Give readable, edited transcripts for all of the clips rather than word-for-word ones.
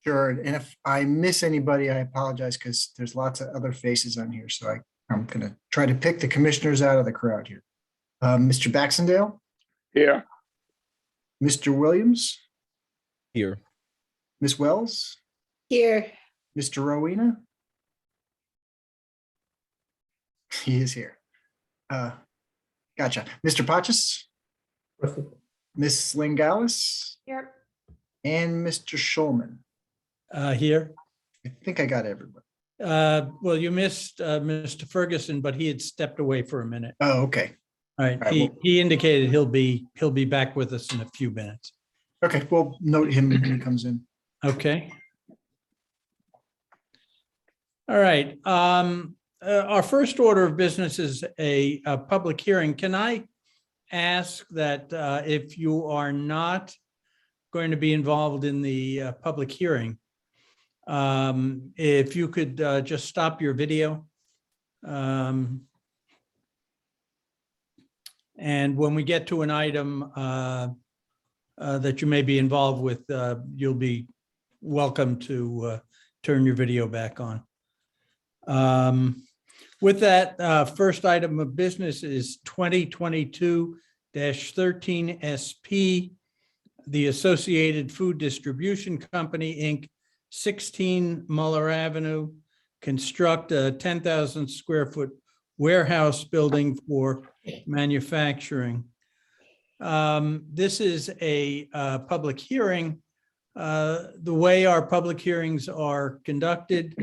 Sure, and if I miss anybody, I apologize because there's lots of other faces on here. So I'm going to try to pick the commissioners out of the crowd here. Mr. Baxendale, Here. Mr. Williams, Here. Ms. Wells, Here. Mr. Rowena. He is here. Gotcha. Mr. Pachis, Ms. Lingalis, Here. and Mr. Schulman. Here. I think I got everybody. Well, you missed Mr. Ferguson, but he had stepped away for a minute. Oh, okay. All right, All right, well- he indicated he'll be back with us in a few minutes. Okay, we'll note him when he comes in. Okay. All right. Our first order of business is a public hearing. Can I ask that if you are not going to be involved in the public hearing, if you could just stop your video. And when we get to an item that you may be involved with, you'll be welcome to turn your video back on. With that, first item of business is 2022-13 SP, the Associated Food Distribution Company, Inc., 16 Muller Avenue, construct a 10,000 square foot warehouse building for manufacturing. This is a public hearing. The way our public hearings are conducted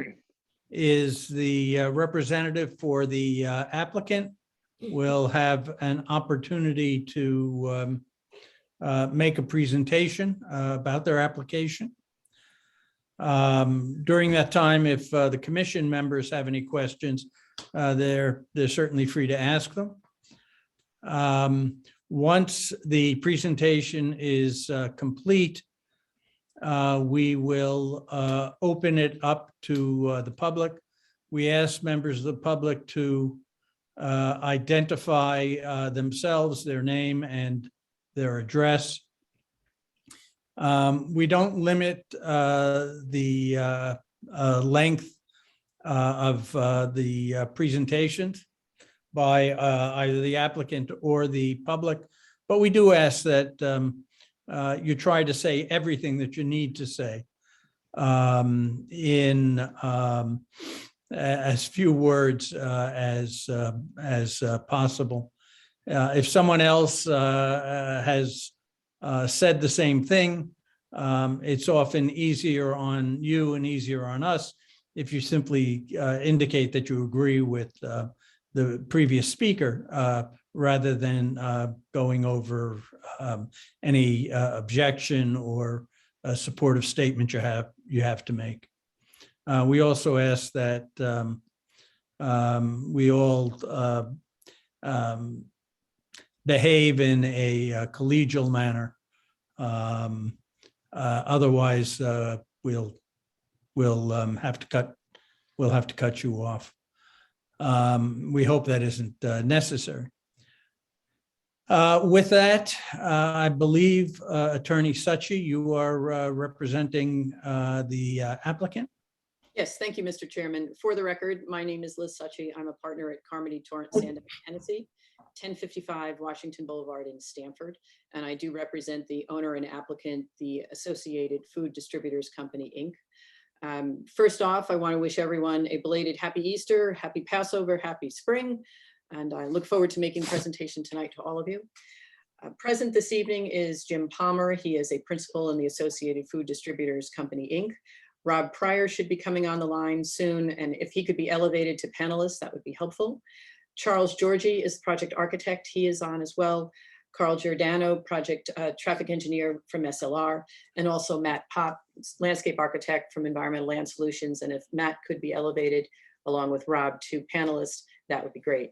is the representative for the applicant will have an opportunity to make a presentation about their application. During that time, if the commission members have any questions, they're certainly free to ask them. Once the presentation is complete, we will open it up to the public. We ask members of the public to identify themselves, their name and their address. We don't limit the length of the presentations by either the applicant or the public, but we do ask that you try to say everything that you need to say in as few words as possible. If someone else has said the same thing, it's often easier on you and easier on us if you simply indicate that you agree with the previous speaker rather than going over any objection or a supportive statement you have to make. We also ask that we all behave in a collegial manner. Otherwise, we'll have to cut you off. We hope that isn't necessary. With that, I believe Attorney Suchi, you are representing the applicant. Yes, thank you, Mr. Chairman. For the record, my name is Liz Suchi. I'm a partner at Carmody, Torrance, Sandus, Tennessee, 1055 Washington Boulevard in Stamford. And I do represent the owner and applicant, the Associated Food Distributors Company, Inc. First off, I want to wish everyone a belated happy Easter, happy Passover, happy spring. And I look forward to making a presentation tonight to all of you. Present this evening is Jim Palmer. He is a principal in the Associated Food Distributors Company, Inc. Rob Pryor should be coming on the line soon, and if he could be elevated to panelist, that would be helpful. Charles Georgie is project architect. He is on as well. Carl Giordano, project traffic engineer from SLR, and also Matt Pop, landscape architect from Environmental Land Solutions. And if Matt could be elevated along with Rob to panelist, that would be great.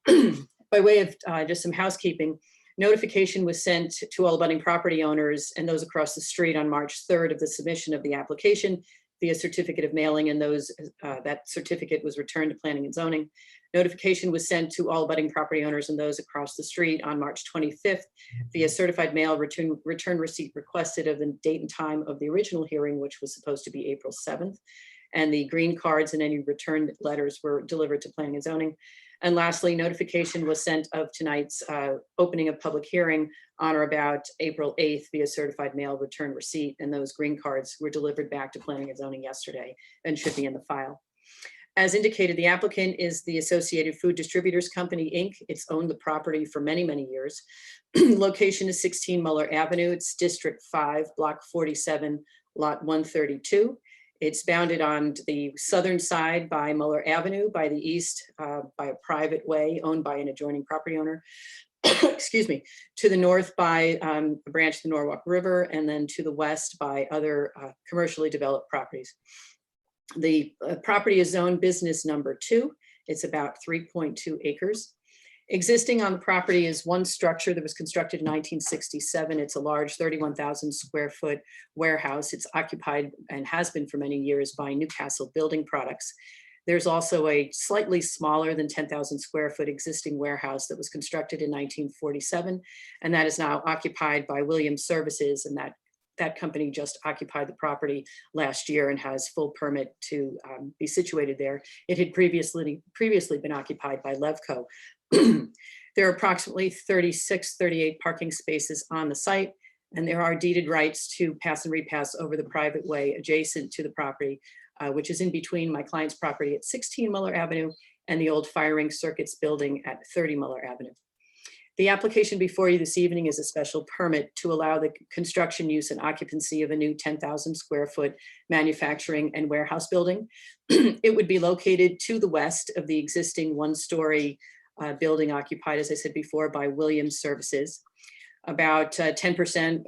By way of just some housekeeping, notification was sent to all abutting property owners and those across the street on March 3rd of the submission of the application via certificate of mailing, and that certificate was returned to Planning and Zoning. Notification was sent to all abutting property owners and those across the street on March 25th via certified mail. Return receipt requested of the date and time of the original hearing, which was supposed to be April 7th. And the green cards and any returned letters were delivered to planning and zoning. And lastly, notification was sent of tonight's opening of public hearing on or about April 8th via certified mail return receipt. And those green cards were delivered back to planning and zoning yesterday and should be in the file. As indicated, the applicant is the Associated Food Distributors Company, Inc. It's owned the property for many, many years. Location is 16 Muller Avenue. It's District 5, Block 47, Lot 132. It's bounded on the southern side by Muller Avenue, by the east by a private way owned by an adjoining property owner. Excuse me, to the north by a branch of the Norwalk River, and then to the west by other commercially developed properties. The property is zoned business number 2. It's about 3.2 acres. Existing on the property is one structure that was constructed in 1967. It's a large 31,000 square foot warehouse. It's occupied and has been for many years by Newcastle Building Products. There's also a slightly smaller than 10,000 square foot existing warehouse that was constructed in 1947, and that is now occupied by Williams Services, and that company just occupied the property last year and has full permit to be situated there. It had previously been occupied by Levco. There are approximately 38 parking spaces on the site, and there are deeded rights to pass and repass over the private way adjacent to the property, which is in between my client's property at 16 Muller Avenue and the old firing circuits building at 30 Muller Avenue. The application before you this evening is a special permit to allow the construction, use, and occupancy of a new 10,000 square foot manufacturing and warehouse building. It would be located to the west of the existing one-story building occupied, as I said before, by Williams Services. About 10%,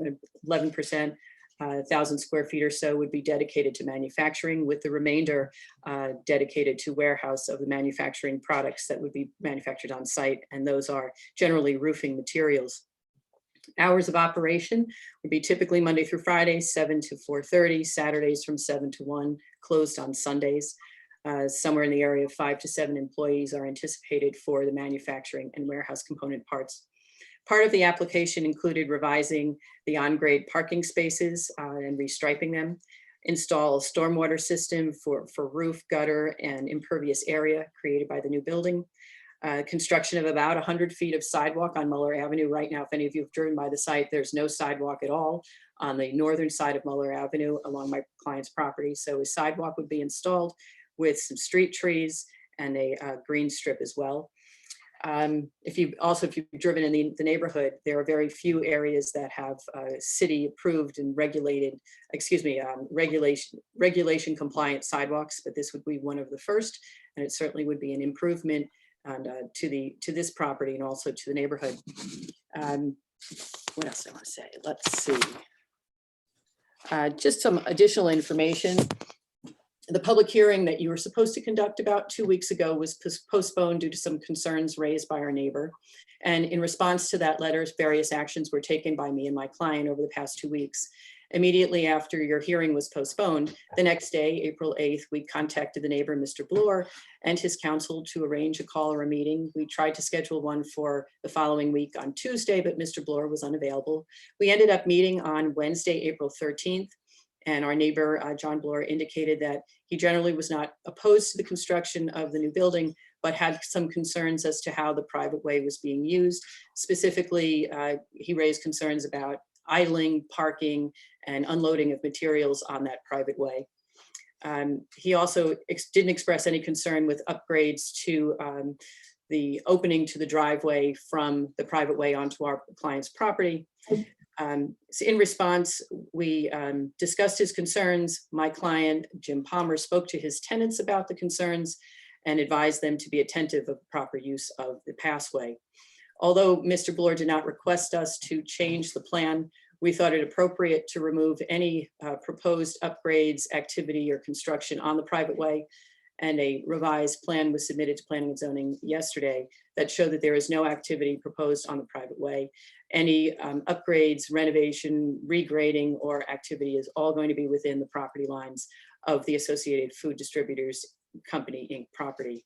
11%, 1,000 square feet or so would be dedicated to manufacturing, with the remainder dedicated to warehouse of the manufacturing products that would be manufactured on site, and those are generally roofing materials. Hours of operation would be typically Monday through Friday, 7 to 4:30, Saturdays from 7 to 1, closed on Sundays. Somewhere in the area of 5 to 7 employees are anticipated for the manufacturing and warehouse component parts. Part of the application included revising the on-grade parking spaces and restriping them, install a stormwater system for roof, gutter, and impervious area created by the new building. Construction of about 100 feet of sidewalk on Muller Avenue. Right now, if any of you have driven by the site, there's no sidewalk at all on the northern side of Muller Avenue along my client's property. So a sidewalk would be installed with some street trees and a green strip as well. If you've driven in the neighborhood, there are very few areas that have city approved and regulated, regulation compliant sidewalks, but this would be one of the first, and it certainly would be an improvement to this property and also to the neighborhood. What else do I want to say? Let's see. Just some additional information. The public hearing that you were supposed to conduct about 2 weeks ago was postponed due to some concerns raised by our neighbor. And in response to that letter, various actions were taken by me and my client over the past 2 weeks. Immediately after your hearing was postponed, the next day, April 8th, we contacted the neighbor, Mr. Bloor, and his counsel to arrange a call or a meeting. We tried to schedule one for the following week on Tuesday, but Mr. Bloor was unavailable. We ended up meeting on Wednesday, April 13th. And our neighbor, John Bloor, indicated that he generally was not opposed to the construction of the new building, but had some concerns as to how the private way was being used. Specifically, he raised concerns about idling, parking, and unloading of materials on that private way. He also didn't express any concern with upgrades to the opening to the driveway from the private way onto our client's property. So in response, we discussed his concerns. My client, Jim Palmer, spoke to his tenants about the concerns and advised them to be attentive of the proper use of the passway. Although Mr. Bloor did not request us to change the plan, we thought it appropriate to remove any proposed upgrades, activity, or construction on the private way. And a revised plan was submitted to Planning and Zoning yesterday that showed that there is no activity proposed on the private way. Any upgrades, renovation, regrading, or activity is all going to be within the property lines of the Associated Food Distributors Company, Inc. property.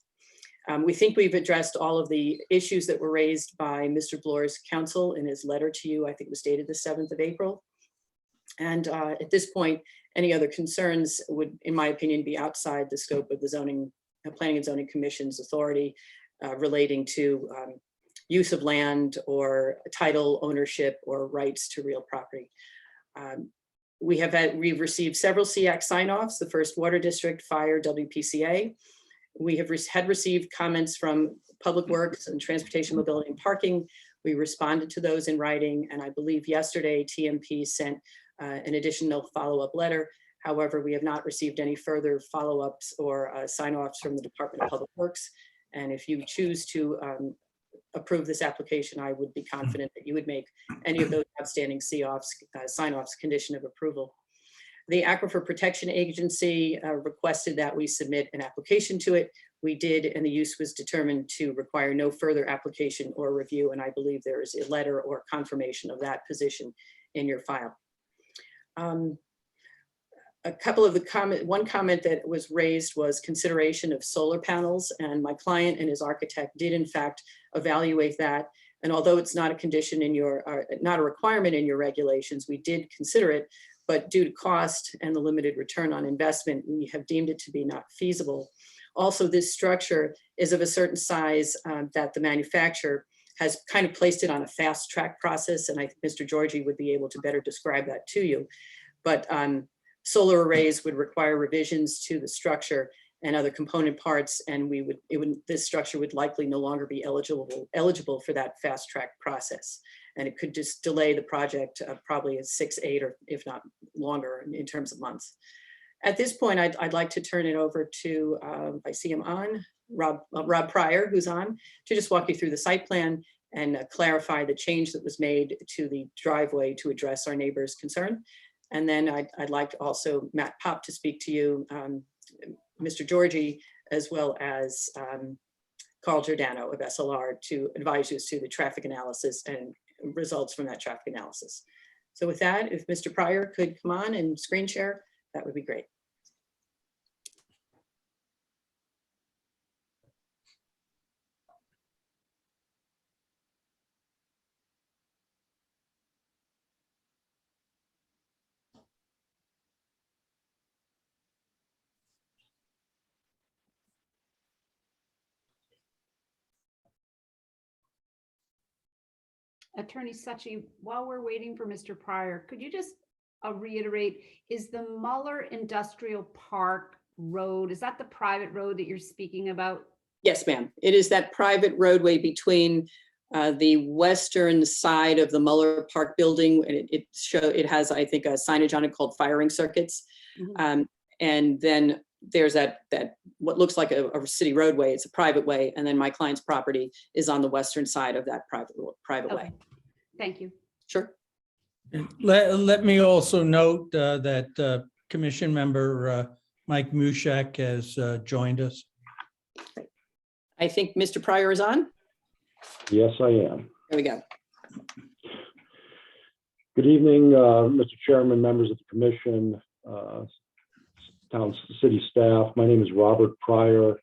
We think we've addressed all of the issues that were raised by Mr. Bloor's counsel in his letter to you. I think it was dated the 7th of April. And at this point, any other concerns would, in my opinion, be outside the scope of the Planning and Zoning Commission's authority relating to use of land or title ownership or rights to real property. We've received several SEAC sign-offs, the first Water District, Fire, WPCA. We have had received comments from Public Works and Transportation, Mobility and Parking. We responded to those in writing, and I believe yesterday TMP sent an additional follow-up letter. However, we have not received any further follow-ups or sign-offs from the Department of Public Works. And if you choose to approve this application, I would be confident that you would make any of those outstanding sign-offs condition of approval. The Aquifer Protection Agency requested that we submit an application to it. We did, and the use was determined to require no further application or review. And I believe there is a letter or confirmation of that position in your file. A couple of one comment that was raised was consideration of solar panels, and my client and his architect did in fact evaluate that. And although it's not a condition in your, not a requirement in your regulations, we did consider it, but due to cost and the limited return on investment, we have deemed it to be not feasible. Also, this structure is of a certain size that the manufacturer has kind of placed it on a fast track process, and I think Mr. Georgie would be able to better describe that to you. But solar arrays would require revisions to the structure and other component parts, and this structure would likely no longer be eligible for that fast track process. And it could just delay the project probably 6, 8, or if not longer in terms of months. At this point, I'd like to turn it over to, I see him on, Rob Pryor, who's on, to just walk you through the site plan and clarify the change that was made to the driveway to address our neighbor's concern. And then I'd like also Matt Pop to speak to you, Mr. Georgie, as well as Carl Giordano of SLR to advise you as to the traffic analysis and results from that traffic analysis. So with that, if Mr. Pryor could come on and screen share, that would be great. Attorney Suchi, while we're waiting for Mr. Pryor, could you just reiterate, is the Muller Industrial Park Road, is that the private road that you're speaking about? Yes, ma'am. It is that private roadway between the western side of the Muller Park building. And it has, I think, a signage on it called firing circuits. Mm-hmm. And then there's that what looks like a city roadway. It's a private way. And then my client's property is on the western side of that private way. Thank you. Sure. Let me also note that Commission Member Mike Mushak has joined us. I think Mr. Pryor is on. Yes, I am. There we go. Good evening, Mr. Chairman, members of the Commission, town city staff. My name is Robert Pryor,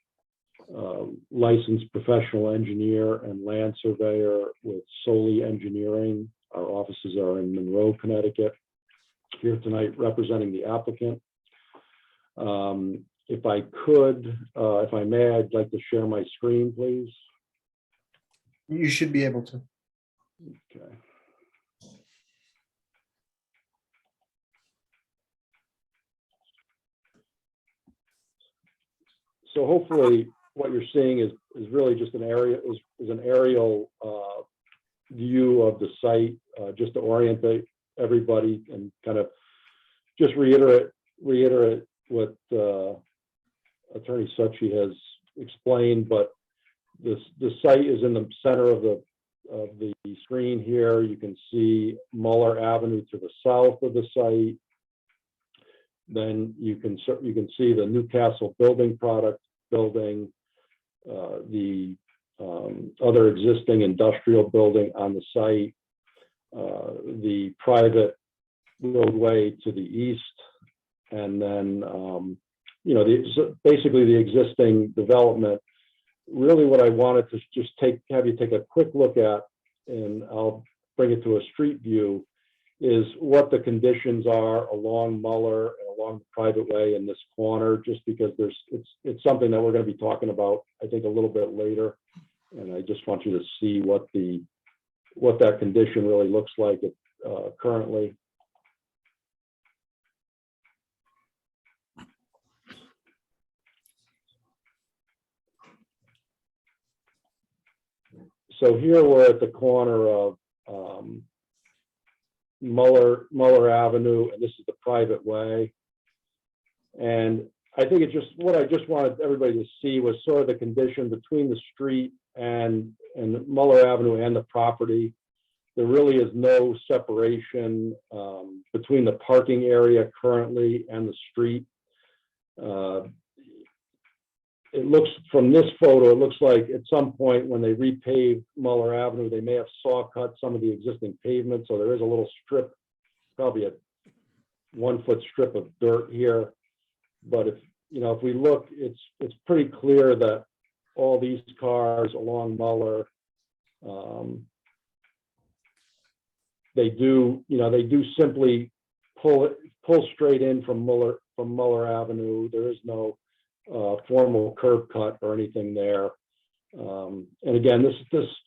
licensed professional engineer and land surveyor with Soley Engineering. Our offices are in Monroe, Connecticut. Here tonight representing the applicant. If I could, if I may, I'd like to share my screen, please. You should be able to. Okay. So hopefully what you're seeing is really just an area, is an aerial view of the site, just to orientate everybody and kind of just reiterate what Attorney Suchi has explained. But the site is in the center of the screen here. You can see Muller Avenue to the south of the site. Then you can see the Newcastle Building Product building, the other existing industrial building on the site, the private roadway to the east, and then basically the existing development really what I wanted to just have you take a quick look at, and I'll bring it to a street view, is what the conditions are along Muller and along the private way in this corner, just because it's something that we're going to be talking about, I think, a little bit later. And I just want you to see what that condition really looks like currently. So here we're at the corner of Muller Avenue, and this is the private way. And I think what I just wanted everybody to see was sort of the condition between the street and Muller Avenue and the property. There really is no separation between the parking area currently and the street. It looks, from this photo, it looks like at some point when they repaved Muller Avenue, they may have saw cut some of the existing pavement. So there is a little strip, probably a 1 foot strip of dirt here. But if we look, it's pretty clear that all these cars along Muller, they do simply pull straight in from Muller Avenue. There is no formal curb cut or anything there. And again,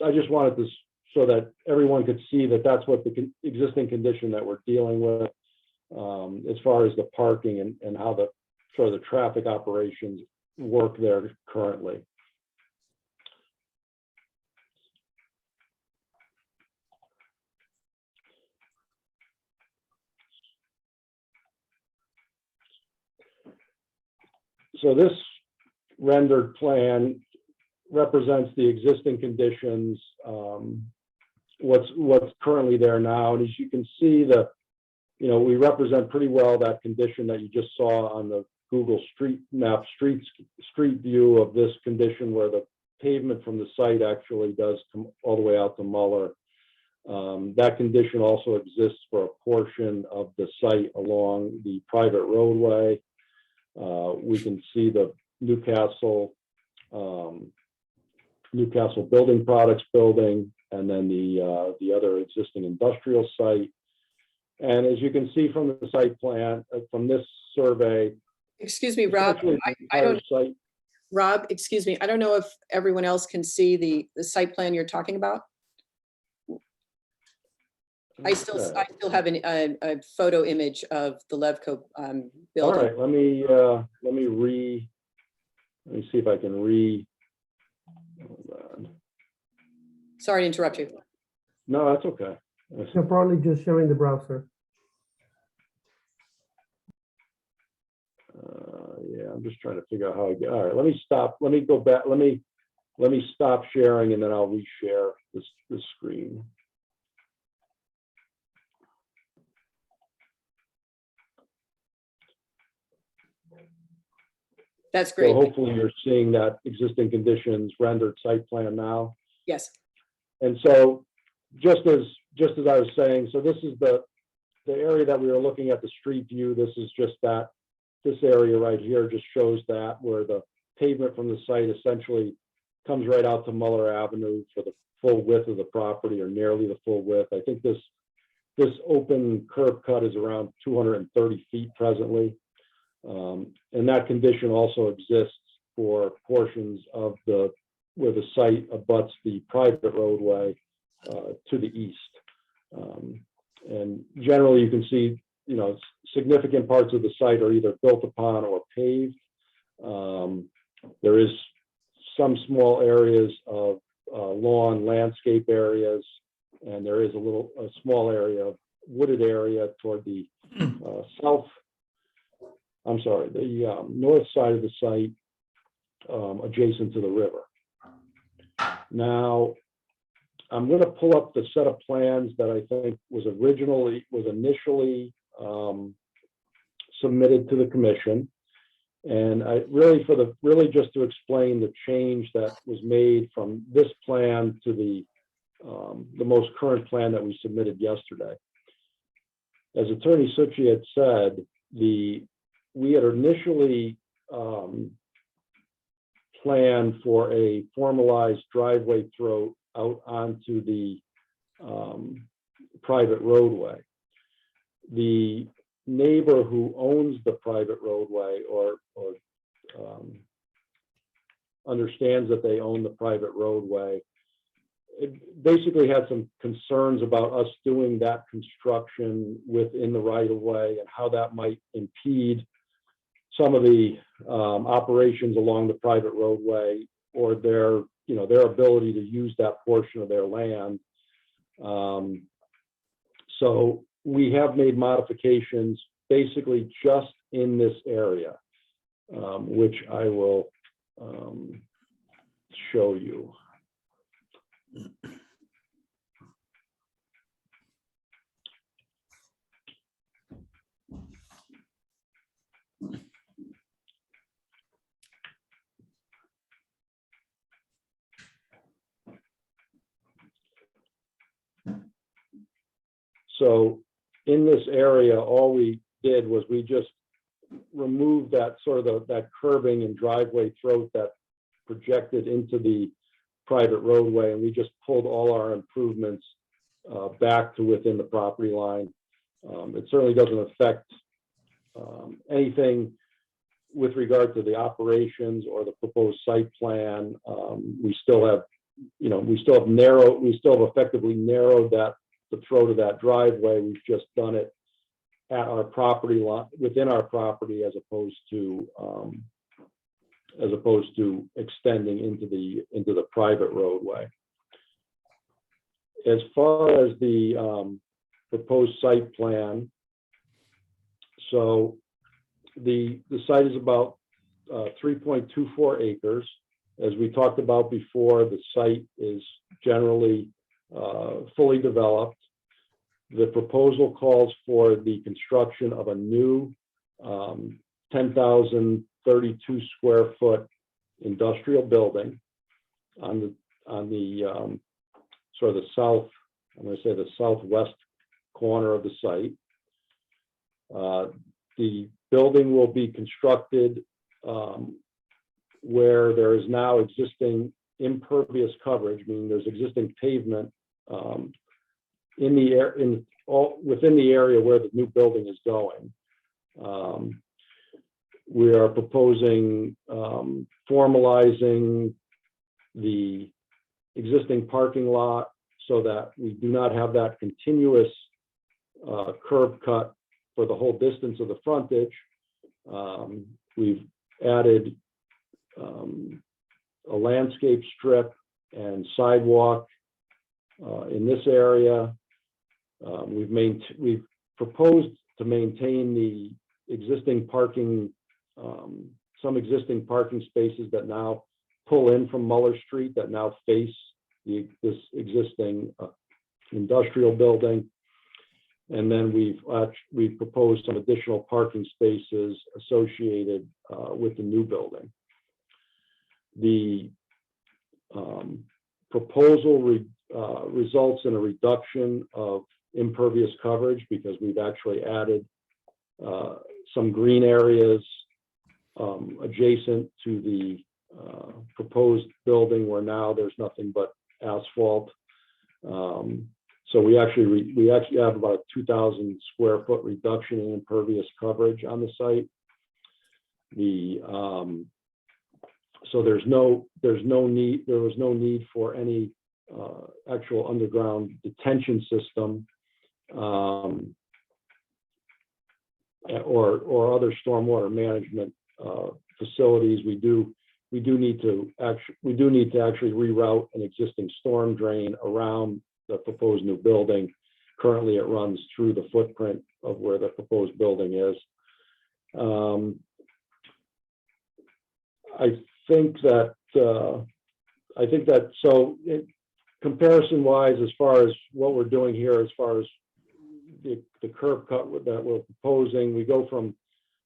I just wanted this so that everyone could see that that's what the existing condition that we're dealing with as far as the parking and how the sort of the traffic operations work there currently. So this rendered plan represents the existing conditions, what's currently there now. And as you can see, we represent pretty well that condition that you just saw on the Google Street Map street view of this condition, where the pavement from the site actually does come all the way out to Muller. That condition also exists for a portion of the site along the private roadway. We can see the Newcastle Building Products building, and then the other existing industrial site. And as you can see from the site plan, from this survey. Excuse me, Rob. Rob, excuse me. I don't know if everyone else can see the site plan you're talking about. I still have a photo image of the Levco building. All right, let me see if I can hold on. Sorry to interrupt you. No, that's okay. So probably just showing the browser. Yeah, I'm just trying to figure out how I get. All right, let me stop. Let me go back. Let me stop sharing, and then I'll reshare this screen. That's great. So hopefully you're seeing that existing conditions rendered site plan now. Yes. And so just as I was saying, so this is the area that we were looking at, the street view. This is just this area right here just shows that, where the pavement from the site essentially comes right out to Muller Avenue for the full width of the property, or nearly the full width. I think this open curb cut is around 230 feet presently. And that condition also exists for portions of where the site abuts the private roadway to the east. And generally you can see, significant parts of the site are either built upon or paved. There is some small areas of lawn landscape areas, and there is a small area of wooded area toward the the north side of the site, adjacent to the river. Now, I'm going to pull up the set of plans that I think was initially submitted to the commission, and I really just to explain the change that was made from this plan to the most current plan that we submitted yesterday. As Attorney Succi had said, we had initially plan for a formalized driveway throat out onto the private roadway. The neighbor who owns the private roadway or understands that they own the private roadway, it basically had some concerns about us doing that construction within the right of way and how that might impede some of the operations along the private roadway or their ability to use that portion of their land. So we have made modifications basically just in this area, which I will show you. So in this area, all we did was we just removed that sort of that curbing and driveway throat that projected into the private roadway, and we just pulled all our improvements back to within the property line. It certainly doesn't affect anything with regard to the operations or the proposed site plan. We still have effectively narrowed the throat of that driveway. We've just done it at our property line, within our property, as opposed to extending into the private roadway. As far as the proposed site plan, so the site is about 3.24 acres. As we talked about before, the site is generally fully developed. The proposal calls for the construction of a new 10,032 square foot industrial building on the sort of the south, I'm going to say the southwest corner of the site. The building will be constructed where there is now existing impervious coverage, meaning there's existing pavement within the area where the new building is going. We are proposing formalizing the existing parking lot so that we do not have that continuous curb cut for the whole distance of the frontage. We've added a landscape strip and sidewalk in this area. We've proposed to maintain the existing parking, some existing parking spaces that now pull in from Muller Street that now face this existing industrial building. And then we've proposed some additional parking spaces associated with the new building. The proposal results in a reduction of impervious coverage because we've actually added some green areas adjacent to the proposed building where now there's nothing but asphalt. So we actually have about a 2,000 square foot reduction in impervious coverage on the site. So there was no need for any actual underground detention system or other stormwater management facilities. We do need to actually reroute an existing storm drain around the proposed new building. Currently, it runs through the footprint of where the proposed building is. I think that so comparison-wise, as far as what we're doing here, as far as the curb cut that we're proposing, we go from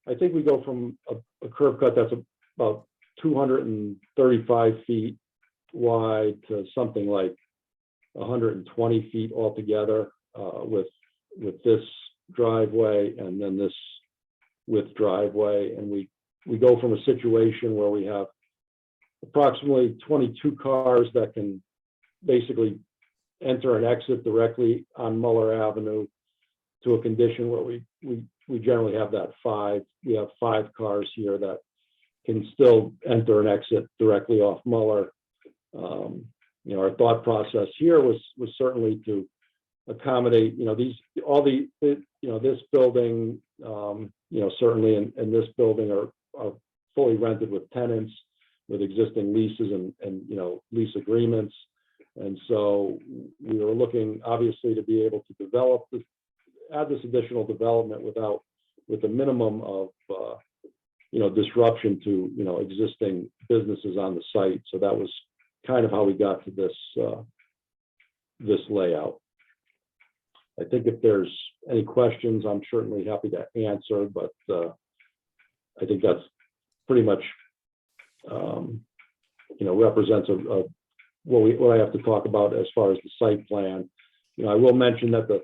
a curb cut that's about 235 feet wide to something like 120 feet altogether with this driveway and then this width driveway. And we go from a situation where we have approximately 22 cars that can basically enter and exit directly on Muller Avenue, to a condition where we generally have that 5. We have 5 cars here that can still enter and exit directly off Muller. You know, our thought process here was certainly to accommodate, you know, this building, you know, certainly in this building are fully rented with tenants with existing leases and you know, lease agreements. And so we were looking obviously to be able to develop this, add this additional development with a minimum of you know, disruption to, you know, existing businesses on the site. So that was kind of how we got to this layout. I think if there's any questions, I'm certainly happy to answer, but I think that's pretty much you know, represents what I have to talk about as far as the site plan. You know, I will mention that the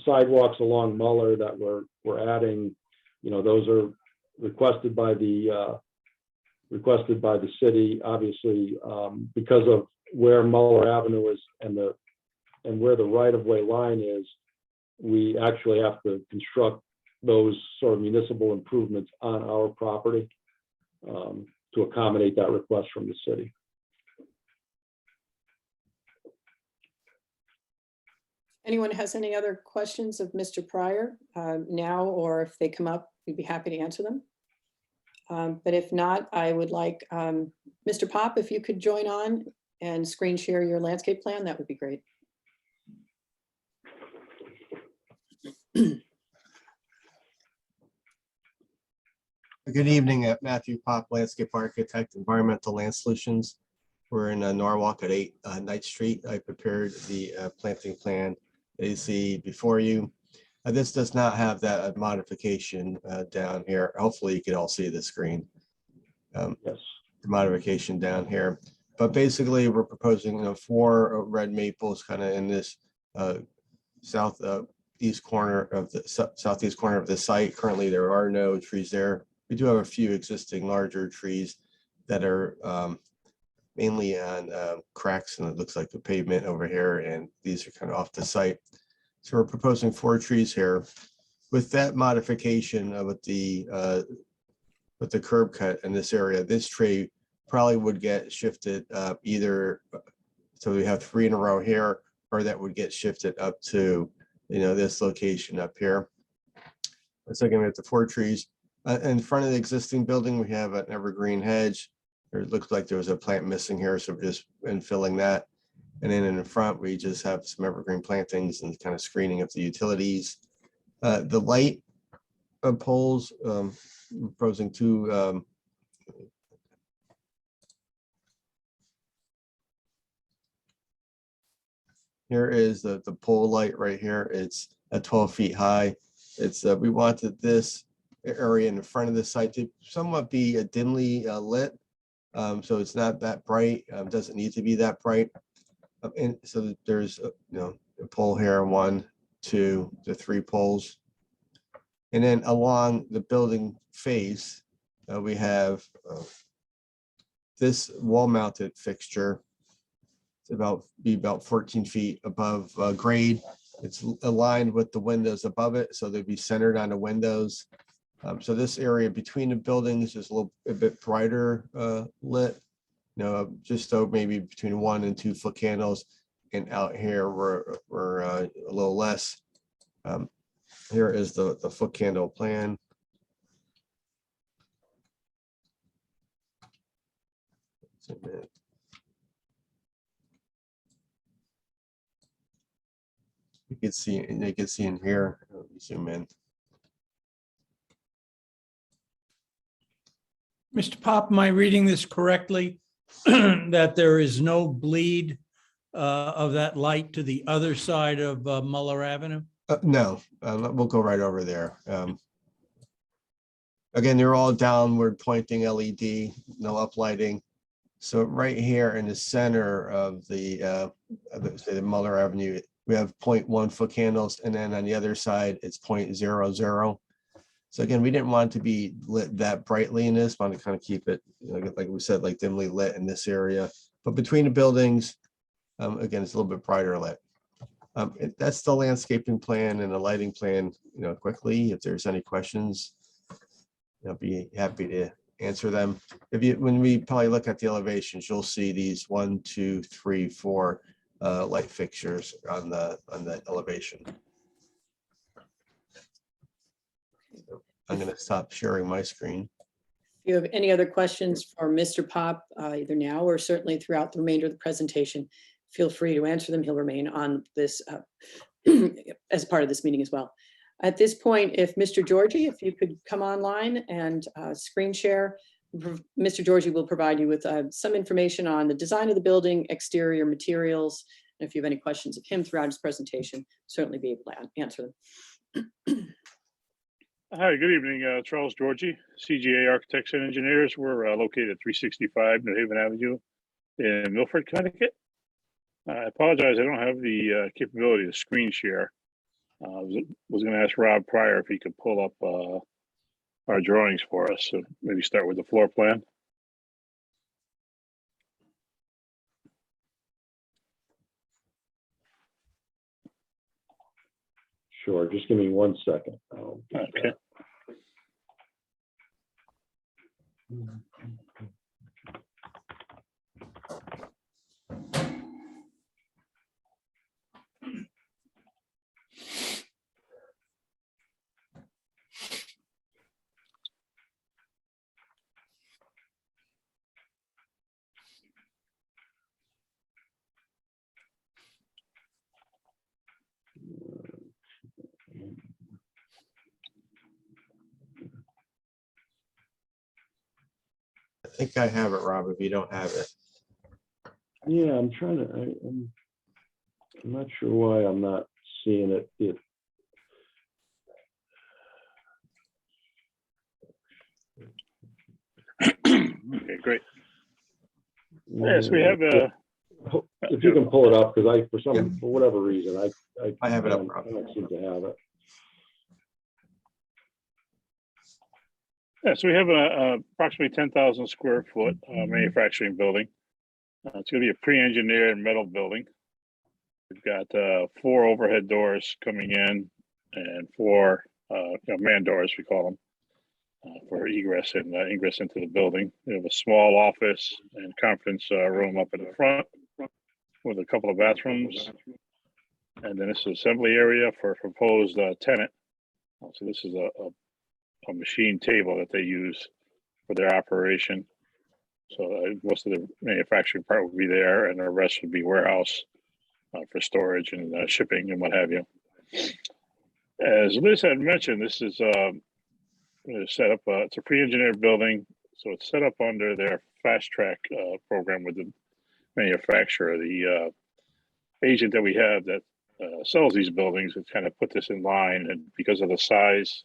sidewalks along Muller that we're adding, you know, those are requested by the city, obviously, because of where Muller Avenue is and where the right-of-way line is. We actually have to construct those sort of municipal improvements on our property to accommodate that request from the city. Anyone has any other questions of Mr. Pryor now, or if they come up, we'd be happy to answer them. But if not, I would like Mr. Pop, if you could join on and screen share your landscape plan, that would be great. Good evening, Matthew Pop, Landscape Architect, Environmental Land Solutions. We're in Norwalk at 8 Knight Street. I prepared the planting plan that you see before you. This does not have that modification down here. Hopefully you can all see the screen. Yes. The modification down here. But basically we're proposing, you know, 4 red maples kind of in this southeast corner of the site. Currently there are no trees there. We do have a few existing larger trees that are mainly on cracks, and it looks like the pavement over here, and these are kind of off the site. So we're proposing 4 trees here. With that modification with the curb cut in this area, this tree probably would get shifted either, so we have 3 in a row here, or that would get shifted up to, you know, this location up here. Let's look at the 4 trees. In front of the existing building, we have an evergreen hedge. It looks like there was a plant missing here, so we're just infilling that. And then in the front, we just have some evergreen plantings and kind of screening of the utilities. The light poles, proposing 2. Here is the pole light right here. It's at 12 feet high. It's we wanted this area in the front of the site to somewhat be dimly lit. So it's not that bright, doesn't need to be that bright. And so there's you know, a pole here, 1, 2 to 3 poles. And then along the building face, we have this wall mounted fixture. It's about 14 feet above grade. It's aligned with the windows above it, so they'd be centered on the windows. So this area between the buildings is a bit brighter lit, you know, just so maybe between 1 and 2 foot candles, and out here we're a little less. Here is the foot candle plan. You can see, and you can see in here. Let me zoom in. Mr. Pop, am I reading this correctly? That there is no bleed of that light to the other side of Muller Avenue? No, we'll go right over there. Again, they're all downward pointing LED, no uplighting. So right here in the center of the Muller Avenue, we have 0.1 foot candles, and then on the other side, it's 0.00. So again, we didn't want it to be lit that brightly in this, want to kind of keep it, like we said, like dimly lit in this area. But between the buildings, again, it's a little bit brighter lit. That's the landscaping plan and the lighting plan, quickly. If there's any questions, I'll be happy to answer them. When we probably look at the elevations, you'll see these 1, 2, 3, 4 light fixtures on the elevation. I'm going to stop sharing my screen. If you have any other questions for Mr. Pop, either now or certainly throughout the remainder of the presentation, feel free to answer them. He'll remain on this as part of this meeting as well. At this point, if Mr. Georgie, if you could come online and screen share, Mr. Georgie will provide you with some information on the design of the building, exterior materials. And if you have any questions of him throughout his presentation, certainly be able to answer them. Hi, good evening. Charles Georgie, CGA Architects and Engineers. We're located at 365 New Haven Avenue in Milford, Connecticut. I apologize, I don't have the capability to screen share. I was going to ask Rob Pryor if he could pull up our drawings for us. So maybe start with the floor plan. Sure, just give me 1 second. Okay. I think I have it, Rob, if you don't have it. Yeah, I'm trying to, I'm not sure why I'm not seeing it. Okay, great. Yes, we have a. If you can pull it up, because for whatever reason, I have it up, I don't seem to have it. Yeah, so we have a approximately 10,000 square foot manufacturing building. It's going to be a pre-engineered metal building. We've got 4 overhead doors coming in and 4 man doors, we call them, for egress and ingress into the building. We have a small office and conference room up in the front with a couple of bathrooms. And then this is assembly area for a proposed tenant. So this is a machine table that they use for their operation. So most of the manufacturing part will be there, and the rest would be warehouse for storage and shipping and what have you. As Liz had mentioned, this is set up. It's a pre-engineered building, so it's set up under their fast track program with the manufacturer. The agent that we have that sells these buildings has kind of put this in line, and because of the size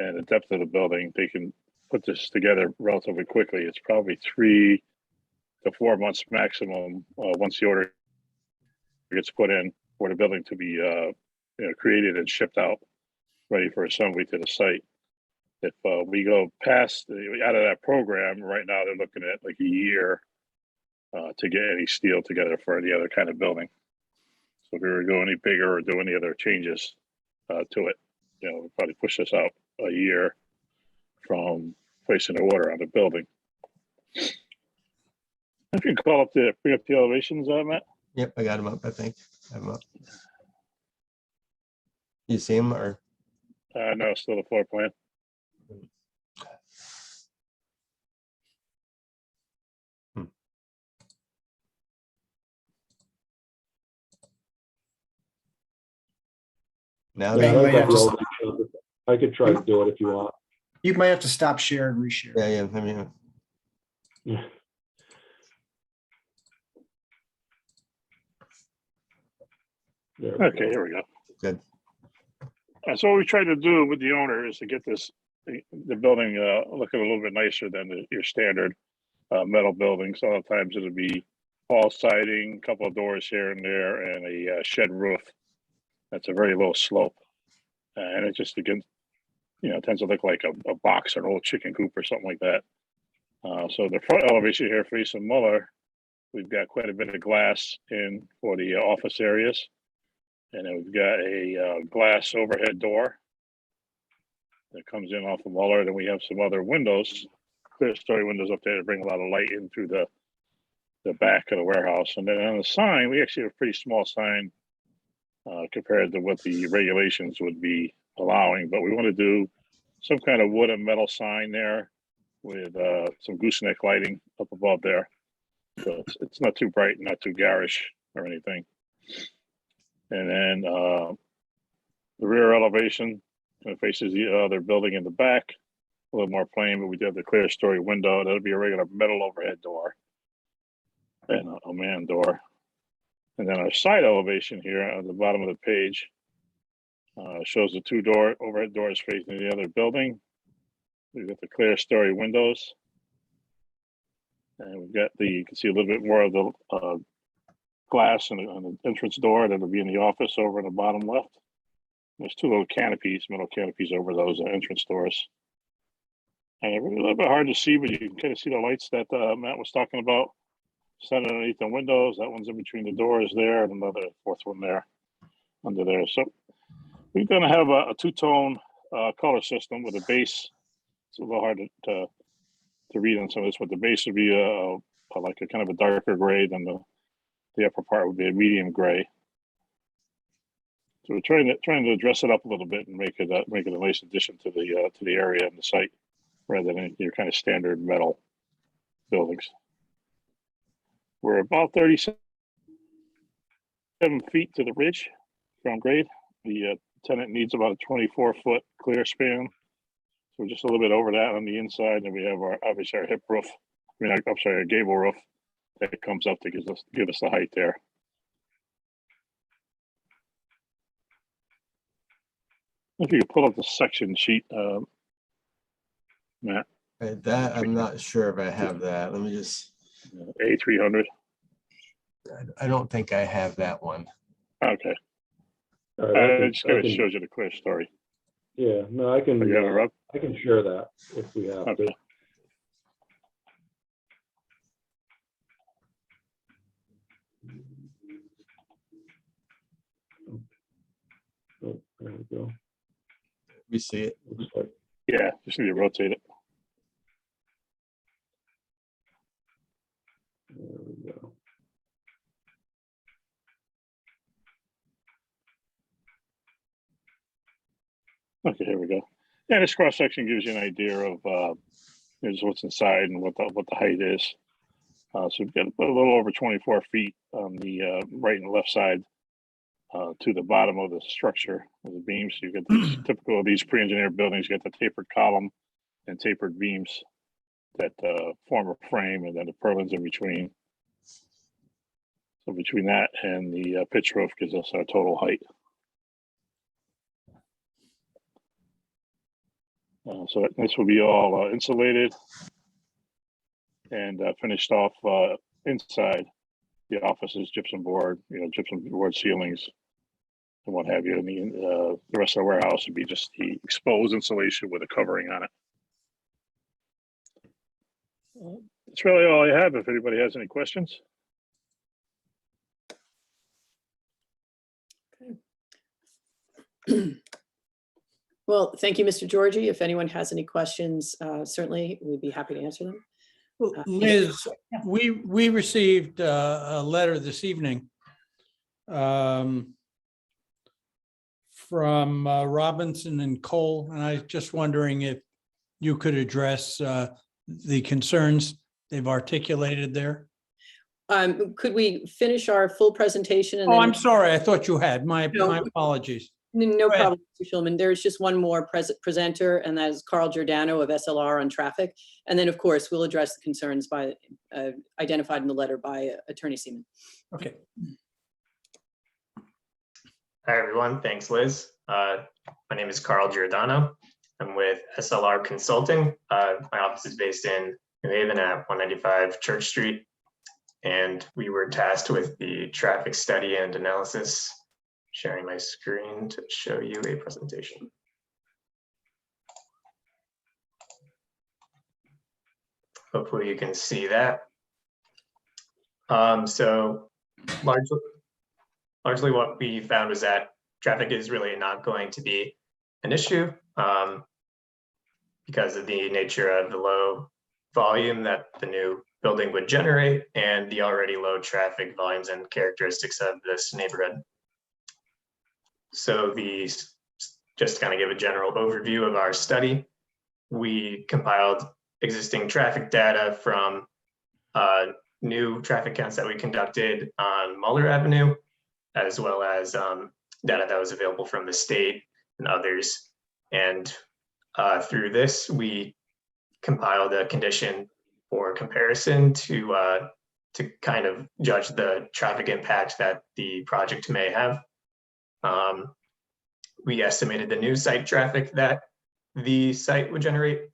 and the depth of the building, they can put this together relatively quickly. It's probably 3 to 4 months maximum once the order gets put in for the building to be created and shipped out, ready for assembly to the site. If we go past out of that program, right now they're looking at like a year to get any steel together for any other kind of building. So if we were to go any bigger or do any other changes to it, we'll probably push this out a year from placing the order on the building. If you can bring up the elevations, Matt. Yep, I got them up, I think. I have them up. You see them or? No, still the floor plan. Now Yeah, I you don't might got have the to- old one. I could try to do it if you want. You might have to stop share and reshare. yeah, I mean, There we Okay, go. here we go. good. So what we tried to do with the owner is to get the building looking a little bit nicer than your standard metal building. So a lot of times it'll be all siding, a couple of doors here and there, and a shed roof. That's a very low slope, and it just again it tends to look like a box or an old chicken coop or something like that. So the front elevation here facing Muller, we've got quite a bit of glass in for the office areas. And then we've got a glass overhead door that comes in off of Muller. Then we have some other windows, clear story windows up there to bring a lot of light in through the back of the warehouse. And then on the sign, we actually have a pretty small sign compared to what the regulations would be allowing. But we want to do some kind of wood and metal sign there with some gooseneck lighting up above there. So it's not too bright, not too garish or anything. And then the rear elevation faces the other building in the back, a little more plain, but we do have the clear story window. That'll be a regular metal overhead door and a man door. And then our side elevation here at the bottom of the page shows the two overhead doors facing the other building. We've got the clear story windows. And we've got you can see a little bit more of the glass on the entrance door that'll be in the office over in the bottom left. There's two little canopies, metal canopies over those entrance doors. And it's a little bit hard to see, but you can kind of see the lights that Matt was talking about. Set underneath the windows. That one's in between the doors there, and another fourth one there under there. So we're going to have a two-tone color system with a base. It's a little hard to read on some of this, but the base would be like a kind of a darker gray than the upper part would be a medium gray. So we're trying to dress it up a little bit and make it a nice addition to the area and the site, rather than your kind of standard metal buildings. We're about 37 feet to the ridge from grade. The tenant needs about a 24-foot clear span. So we're just a little bit over that on the inside, and we have obviously our hip roof. Our gable roof that comes up to give us the height there. If you could pull up the section sheet, Matt. That I'm not sure if I have that. Let me just. A300. I don't think I have that one. Okay. It just kind of shows you the clear story. Yeah, no, I can. You have it, Rob? I can share that if we have Okay. to. Oh, there we go. We see it. Looks like- Yeah, just need to rotate it. There we go. Okay, here we go. Yeah, this cross section gives you an idea of just what's inside and what the height is. So we've got a little over 24 feet on the right and left side to the bottom of the structure of the beams. So you get these typical of these pre-engineered buildings. You get the tapered column and tapered beams that form a frame, and then the purlins in between. So between that and the pitch roof gives us our total height. So this will be all insulated and finished off inside the offices, gypsum board, gypsum board ceilings and what have you. And the rest of the warehouse would be just the exposed insulation with a covering on it. That's really all I have. If anybody has any questions. Well, thank you, Mr. Georgie. If anyone has any questions, certainly we'd be happy to answer them. Liz, we received a letter this evening from Robinson and Cole, and I was just wondering if you could address the concerns they've articulated there. Could we finish our full presentation? And Oh, then I'm sorry. I thought you had. My No. apologies. No Go ahead. problem, Mr. Schulman. There's just one more presenter, and that is Carl Giordano of SLR on traffic. And then, of course, we'll address the concerns identified in the letter by Attorney Seaman. Okay. Hi, everyone. Thanks, Liz. My name is Carl Giordano. I'm with SLR Consulting. My office is based in New Haven at 195 Church Street. And we were tasked with the traffic study and analysis. Sharing my screen to show you a presentation. hopefully you can see that. So largely what we found was that traffic is really not going to be an issue because of the nature of the low volume that the new building would generate and the already low traffic volumes and characteristics of this neighborhood. So just to kind of give a general overview of our study, we compiled existing traffic data from new traffic counts that we conducted on Muller Avenue, as well as data that was available from the state and others. And through this, we compiled a condition for comparison to kind of judge the traffic impact that the project may have. We estimated the new site traffic that the site would generate.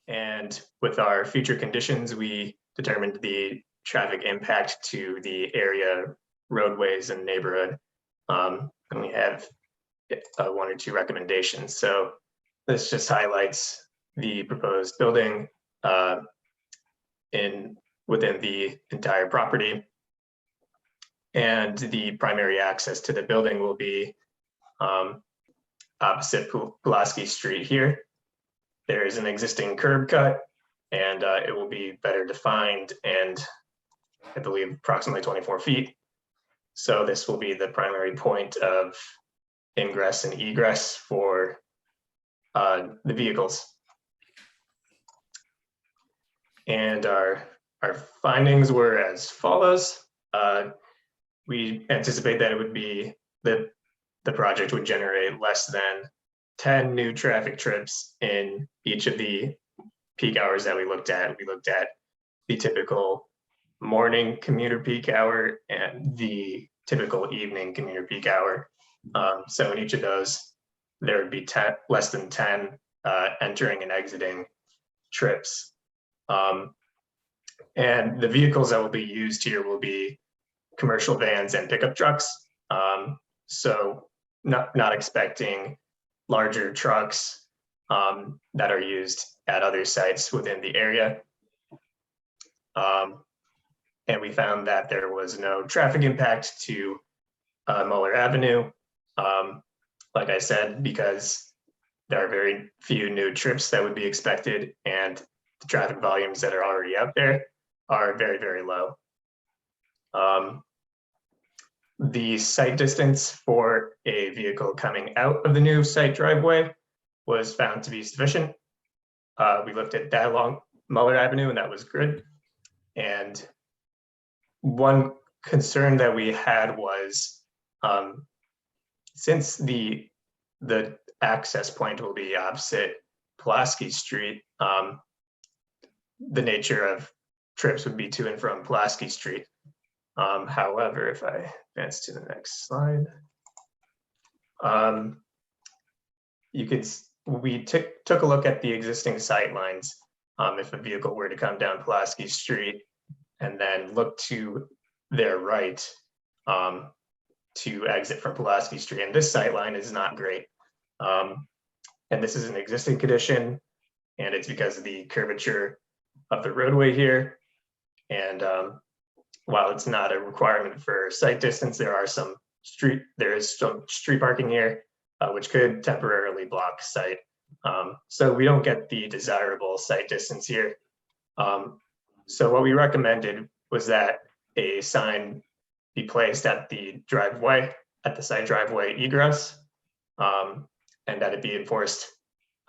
And with our future conditions, we determined the traffic impact to the area, roadways, and neighborhood. And we have 1 or 2 recommendations. So this just highlights the proposed building within the entire property. And the primary access to the building will be opposite Pulaski Street here. There is an existing curb cut, and it will be better defined and I believe approximately 24 feet. So this will be the primary point of ingress and egress for the vehicles. And our findings were as follows. We anticipate that it would be the project would generate less than 10 new traffic trips in each of the peak hours that we looked at. We looked at the typical morning commuter peak hour and the typical evening commuter peak hour. So in each of those, there would be less than 10 entering and exiting trips. And the vehicles that will be used here will be commercial vans and pickup trucks. So not expecting larger trucks that are used at other sites within the area. And we found that there was no traffic impact to Muller Avenue. Like I said, because there are very few new trips that would be expected, and the traffic volumes that are already out there are very, very low. The site distance for a vehicle coming out of the new site driveway was found to be sufficient. We looked at that along Muller Avenue, and that was good. And one concern that we had was since the access point will be opposite Pulaski Street, the nature of trips would be to and from Pulaski Street. However, if I advance to the next slide, we took a look at the existing sight lines. If a vehicle were to come down Pulaski Street and then look to their right to exit from Pulaski Street, and this sight line is not great. And this is an existing condition, and it's because of the curvature of the roadway here. And while it's not a requirement for sight distance, there is some street parking here, which could temporarily block sight. So we don't get the desirable sight distance here. So what we recommended was that a sign be placed at the driveway, at the side driveway egress, and that it be enforced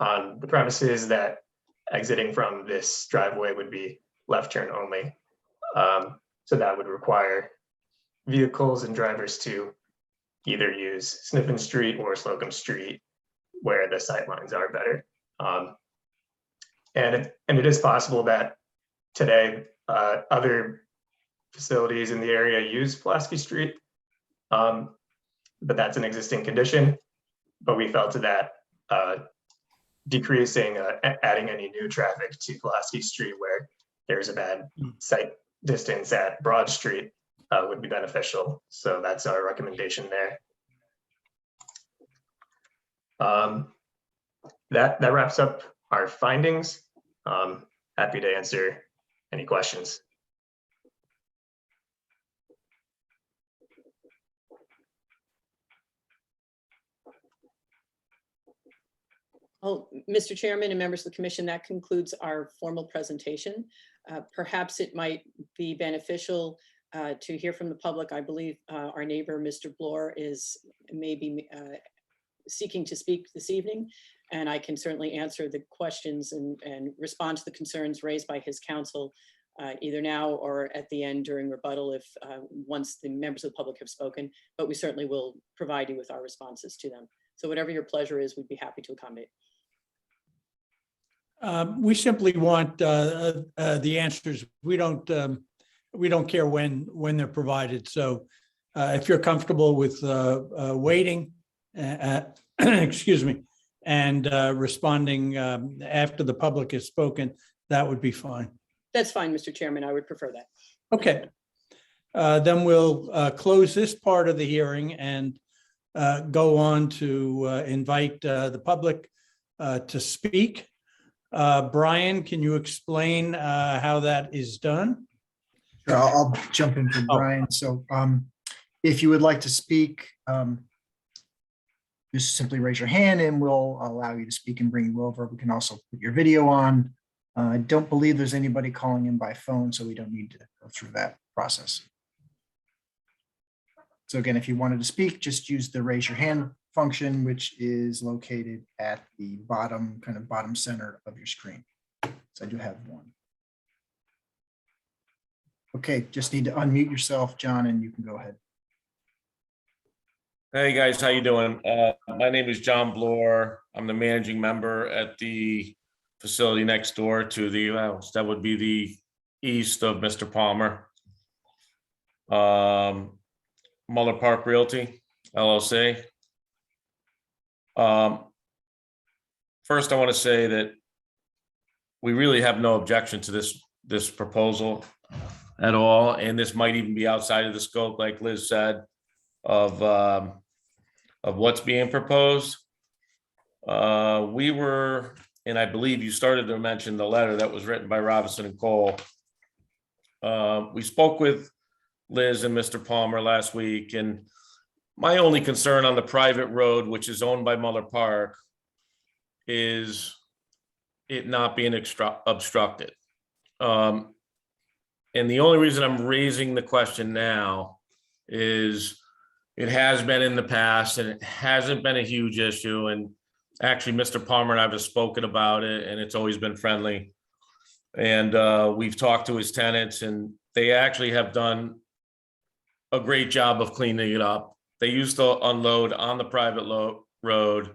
on the premises that exiting from this driveway would be left turn only. So that would require vehicles and drivers to either use Sniffen Street or Slocum Street where the sight lines are better. And it is possible that today other facilities in the area use Pulaski Street, but that's an existing condition. But we felt that decreasing, adding any new traffic to Pulaski Street where there's a bad sight distance at Broad Street would be beneficial. So that's our recommendation there. That wraps up our findings. happy to answer any questions. Well, Mr. Chairman and members of the commission, that concludes our formal presentation. Perhaps it might be beneficial to hear from the public. I believe our neighbor, Mr. Bloor, is maybe seeking to speak this evening, and I can certainly answer the questions and respond to the concerns raised by his counsel either now or at the end during rebuttal if once the members of the public have spoken, but we certainly will provide you with our responses to them. So whatever your pleasure is, we'd be happy to accommodate. We simply want the answers. We don't care when they're provided. So if you're comfortable with waiting, excuse me, and responding after the public has spoken, that would be fine. That's fine, Mr. Chairman. I would prefer that. Okay. Then we'll close this part of the hearing and go on to invite the public to speak. Brian, can you explain how that is done? Sure, I'll jump in for Brian. So if you would like to speak, just simply raise your hand and we'll allow you to speak and bring you over. We can also put your video on. I don't believe there's anybody calling in by phone, so we don't need to go through that process. So again, if you wanted to speak, just use the raise your hand function, which is located at the bottom, kind of bottom center of your screen. So I do have one. Okay, just need to unmute yourself, John, and you can go ahead. Hey guys, how you doing? My name is John Bloor. I'm the managing member at the facility next door to the house. That would be the east of Mr. Palmer. Muller Park Realty, LLC. First, I want to say that we really have no objection to this proposal at all, and this might even be outside of the scope, like Liz said, of what's being proposed. We were, and I believe you started to mention the letter that was written by Robinson and Cole. We spoke with Liz and Mr. Palmer last week, and my only concern on the private road, which is owned by Muller Park, is it not being obstructed. And the only reason I'm raising the question now is it has been in the past and it hasn't been a huge issue. And actually, Mr. Palmer and I have spoken about it, and it's always been friendly. And we've talked to his tenants, and they actually have done a great job of cleaning it up. They used to unload on the private road.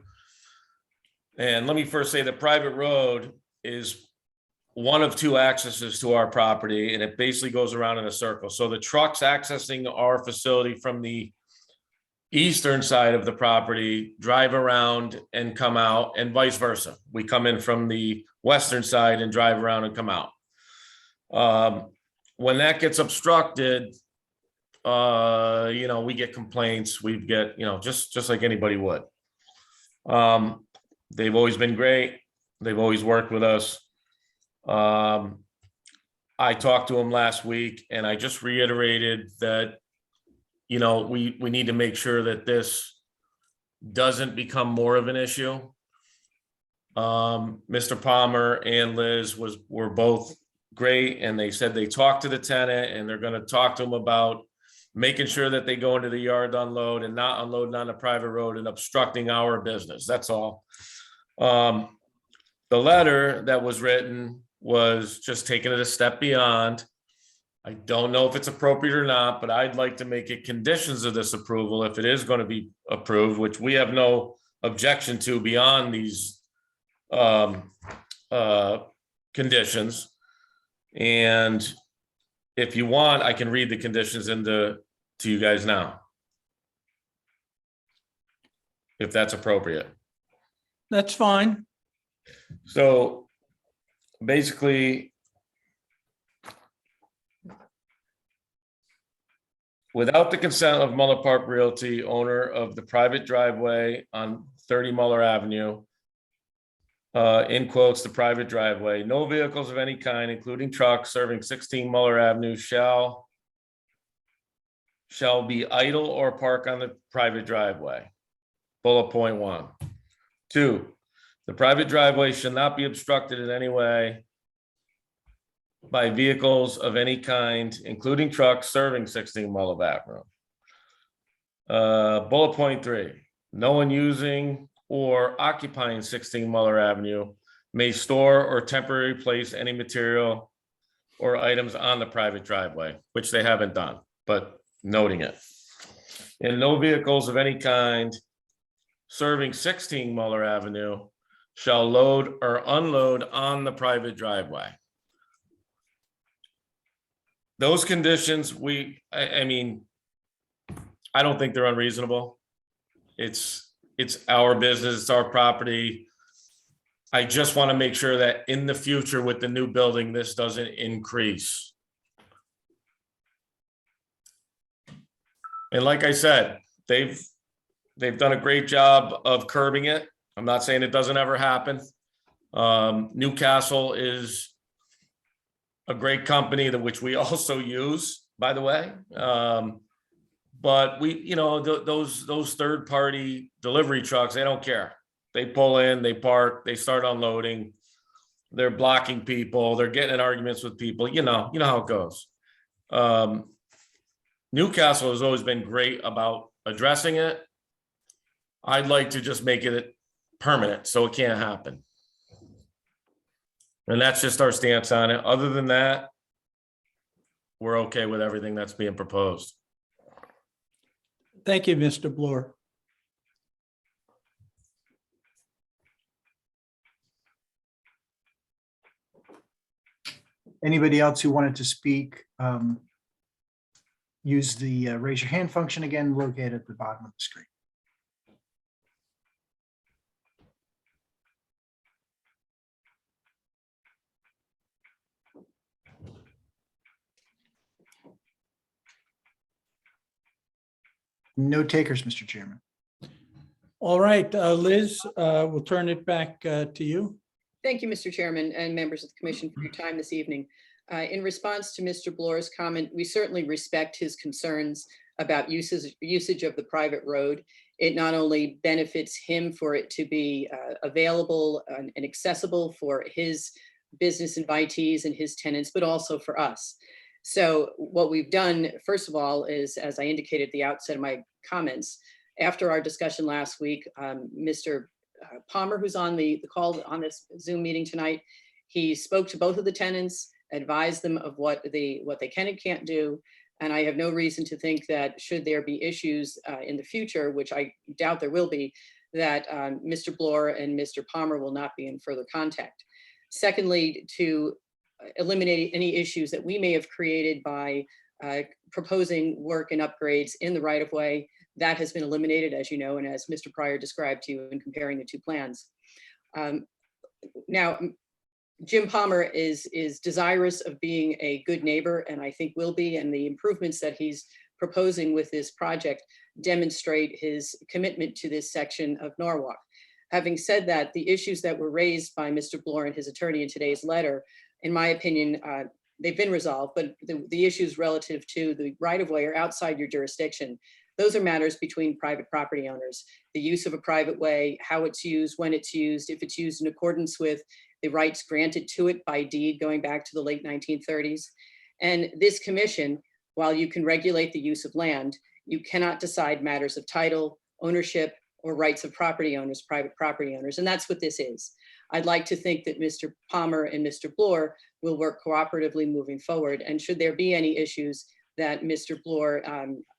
And let me first say the private road is one of two accesses to our property, and it basically goes around in a circle. So the trucks accessing our facility from the eastern side of the property drive around and come out, and vice versa. We come in from the western side and drive around and come out. When that gets obstructed, we get complaints. We get, just like anybody would. They've always been great. They've always worked with us. I talked to them last week, and I just reiterated that, we need to make sure that this doesn't become more of an issue. Mr. Palmer and Liz were both great, and they said they talked to the tenant, and they're going to talk to them about making sure that they go into the yard to unload and not unloading on a private road and obstructing our business. That's all. The letter that was written was just taking it a step beyond. I don't know if it's appropriate or not, but I'd like to make it conditions of this approval if it is going to be approved, which we have no objection to beyond these conditions. And if you want, I can read the conditions to you guys now, if that's appropriate. That's fine. So basically, without the consent of Muller Park Realty, owner of the private driveway on 30 Muller Avenue, in quotes, the private driveway. No vehicles of any kind, including trucks serving 16 Muller Avenue shall be idle or park on the private driveway. Bullet point 1. 2, the private driveway shall not be obstructed in any way by vehicles of any kind, including trucks serving 16 Muller Avenue. Bullet point 3, no one using or occupying 16 Muller Avenue may store or temporarily place any material or items on the private driveway, which they haven't done, but noting it. And no vehicles of any kind serving 16 Muller Avenue shall load or unload on the private driveway. Those conditions, I mean, I don't think they're unreasonable. It's our business, it's our property. I just want to make sure that in the future with the new building, this doesn't increase. And like I said, they've done a great job of curbing it. I'm not saying it doesn't ever happen. Newcastle is a great company that which we also use, by the way. But we, those third-party delivery trucks, they don't care. They pull in, they park, they start unloading. They're blocking people. They're getting in arguments with people. You know how it goes. Newcastle has always been great about addressing it. I'd like to just make it permanent so it can't happen. And that's just our stance on it. Other than that, we're okay with everything that's being proposed. Thank you, Mr. Bloor. Anybody else who wanted to speak, use the raise your hand function again, located at the bottom of the screen. No takers, Mr. Chairman. All right, Liz, we'll turn it back to you. Thank you, Mr. Chairman and members of the commission for your time this evening. In response to Mr. Bloor's comment, we certainly respect his concerns about usage of the private road. It not only benefits him for it to be available and accessible for his business invitees and his tenants, but also for us. So what we've done, first of all, is, as I indicated at the outset of my comments, after our discussion last week, Mr. Palmer, who's on the call on this Zoom meeting tonight, he spoke to both of the tenants, advised them of what they can and can't do. And I have no reason to think that should there be issues in the future, which I doubt there will be, that Mr. Bloor and Mr. Palmer will not be in further contact. Secondly, to eliminate any issues that we may have created by proposing work and upgrades in the right-of-way, that has been eliminated, as you know, and as Mr. Pryor described to you in comparing the two plans. Now, Jim Palmer is desirous of being a good neighbor, and I think will be, and the improvements that he's proposing with this project demonstrate his commitment to this section of Norwalk. Having said that, the issues that were raised by Mr. Bloor and his attorney in today's letter, in my opinion, they've been resolved, but the issues relative to the right-of-way are outside your jurisdiction. Those are matters between private property owners. The use of a private way, how it's used, when it's used, if it's used in accordance with the rights granted to it by deed going back to the late 1930s. And this commission, while you can regulate the use of land, you cannot decide matters of title, ownership, or rights of property owners, private property owners. And that's what this is. I'd like to think that Mr. Palmer and Mr. Bloor will work cooperatively moving forward. And should there be any issues that Mr. Bloor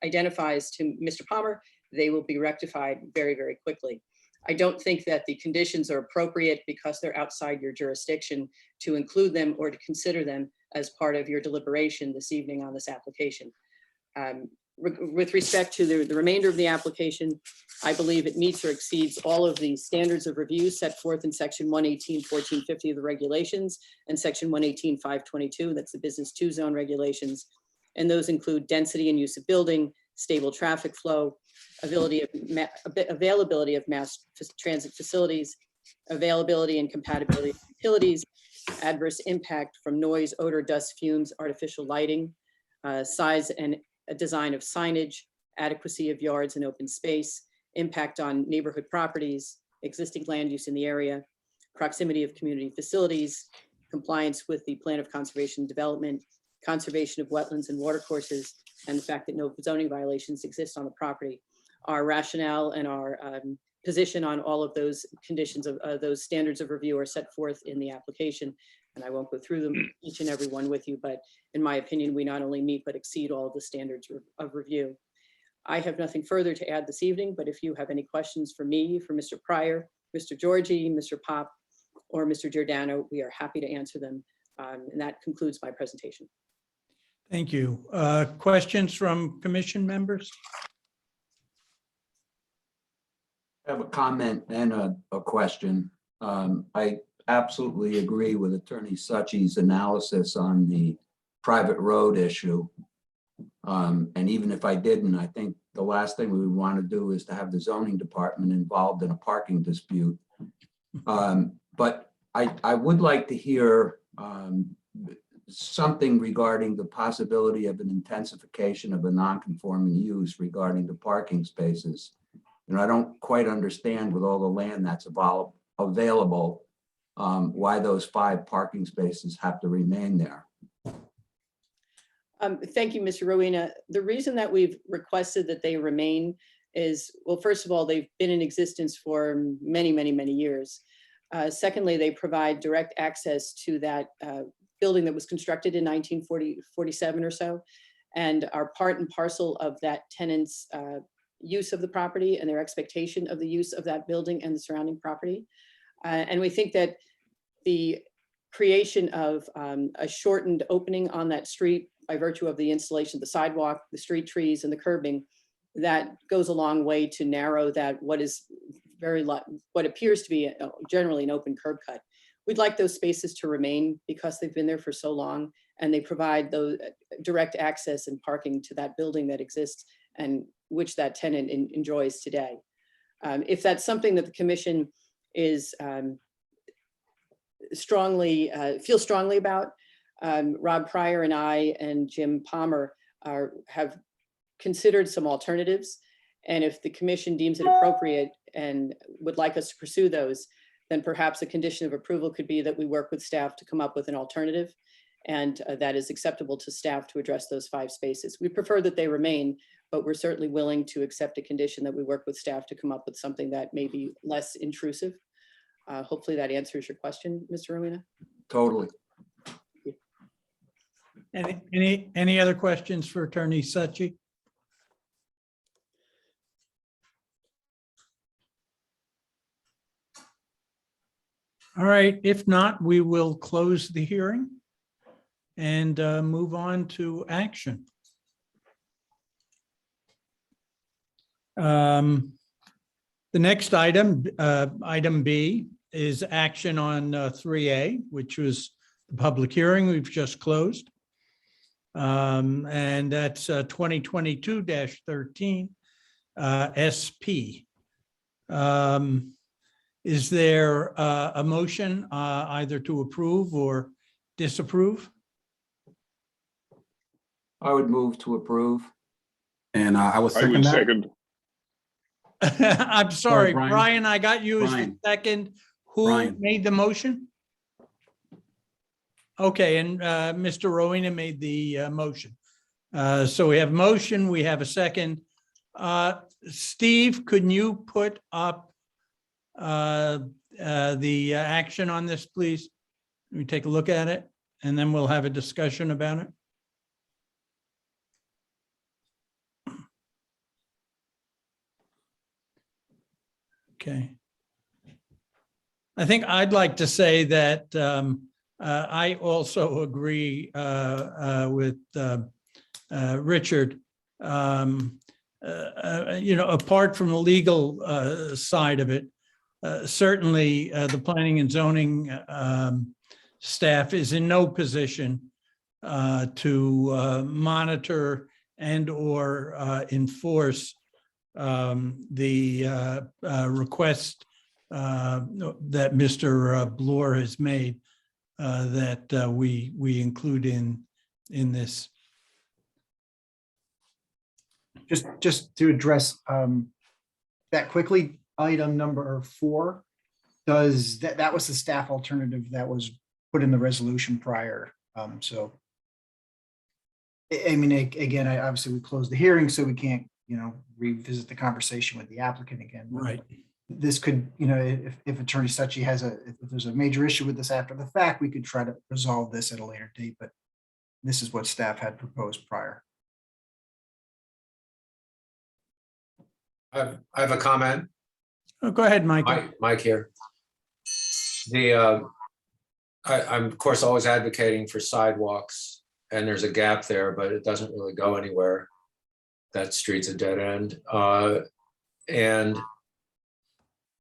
identifies to Mr. Palmer, they will be rectified very, very quickly. I don't think that the conditions are appropriate because they're outside your jurisdiction to include them or to consider them as part of your deliberation this evening on this application. With respect to the remainder of the application, I believe it meets or exceeds all of the standards of review set forth in section 118.1450 of the regulations and section 118.522, that's the business 2 zone regulations. And those include density and use of building, stable traffic flow, availability of mass transit facilities, availability and compatibility of utilities, adverse impact from noise, odor, dust, fumes, artificial lighting, size and design of signage, adequacy of yards and open space, impact on neighborhood properties, existing land use in the area, proximity of community facilities, compliance with the plan of conservation and development, conservation of wetlands and watercourses, and the fact that no zoning violations exist on the property. Our rationale and our position on all of those conditions of those standards of review are set forth in the application. And I won't go through them each and every one with you, but in my opinion, we not only meet but exceed all of the standards of review. I have nothing further to add this evening, but if you have any questions for me, for Mr. Pryor, Mr. Georgie, Mr. Pop, or Mr. Giordano, we are happy to answer them. And that concludes my presentation. Thank you. Questions from commission members? I have a comment and a question. I absolutely agree with Attorney Suchi's analysis on the private road issue. And even if I didn't, I think the last thing we would want to do is to have the zoning department involved in a parking dispute. But I would like to hear something regarding the possibility of an intensification of a non-conforming use regarding the parking spaces. And I don't quite understand with all the land that's available, why those 5 parking spaces have to remain there. Thank you, Mr. Rowena. The reason that we've requested that they remain is, well, first of all, they've been in existence for many, many, many years. Secondly, they provide direct access to that building that was constructed in 1947 or so, and are part and parcel of that tenant's use of the property and their expectation of the use of that building and the surrounding property. And we think that the creation of a shortened opening on that street by virtue of the installation of the sidewalk, the street trees, and the curbing, that goes a long way to narrow that what appears to be generally an open curb cut. We'd like those spaces to remain because they've been there for so long, and they provide those direct access and parking to that building that exists and which that tenant enjoys today. If that's something that the commission is feels strongly about, Rob Pryor and I and Jim Palmer have considered some alternatives. And if the commission deems it appropriate and would like us to pursue those, then perhaps a condition of approval could be that we work with staff to come up with an alternative, and that is acceptable to staff to address those 5 spaces. We prefer that they remain, but we're certainly willing to accept a condition that we work with staff to come up with something that may be less intrusive. Hopefully that answers your question, Mr. Rowena. Totally. Any other questions for Attorney Suchi? All right, if not, we will close the hearing and move on to action. The next item, item B, is action on 3A, which was the public hearing we've just closed. And that's 2022-13 SP. Is there a motion either to approve or disapprove? I would move to approve. And I will second would that. second. I'm sorry, Brian. Brian, I got you as the Brian. second. Who Brian. made the motion? Okay, and Mr. Rowena made the motion. So we have motion, we have a second. Steve, couldn't you put up the action on this, please? Let me take a look at it, and then we'll have a discussion about it. Okay. I think I'd like to say that I also agree with Richard. Apart from the legal side of it, certainly the planning and zoning staff is in no position to monitor and or enforce the request that Mr. Bloor has made that we include in this. Just to address that quickly, item number 4, does that was the staff alternative that was put in the resolution prior. So I mean, again, obviously we closed the hearing, so we can't, revisit the conversation with the applicant again. Right. This could, if Attorney Succi if there's a major issue with this after the fact, we could try to resolve this at a later date, but this is what staff had proposed prior. I have a comment. Oh, go ahead, Michael. Mike here. I'm of course always advocating for sidewalks, and there's a gap there, but it doesn't really go anywhere. That street's a dead end. And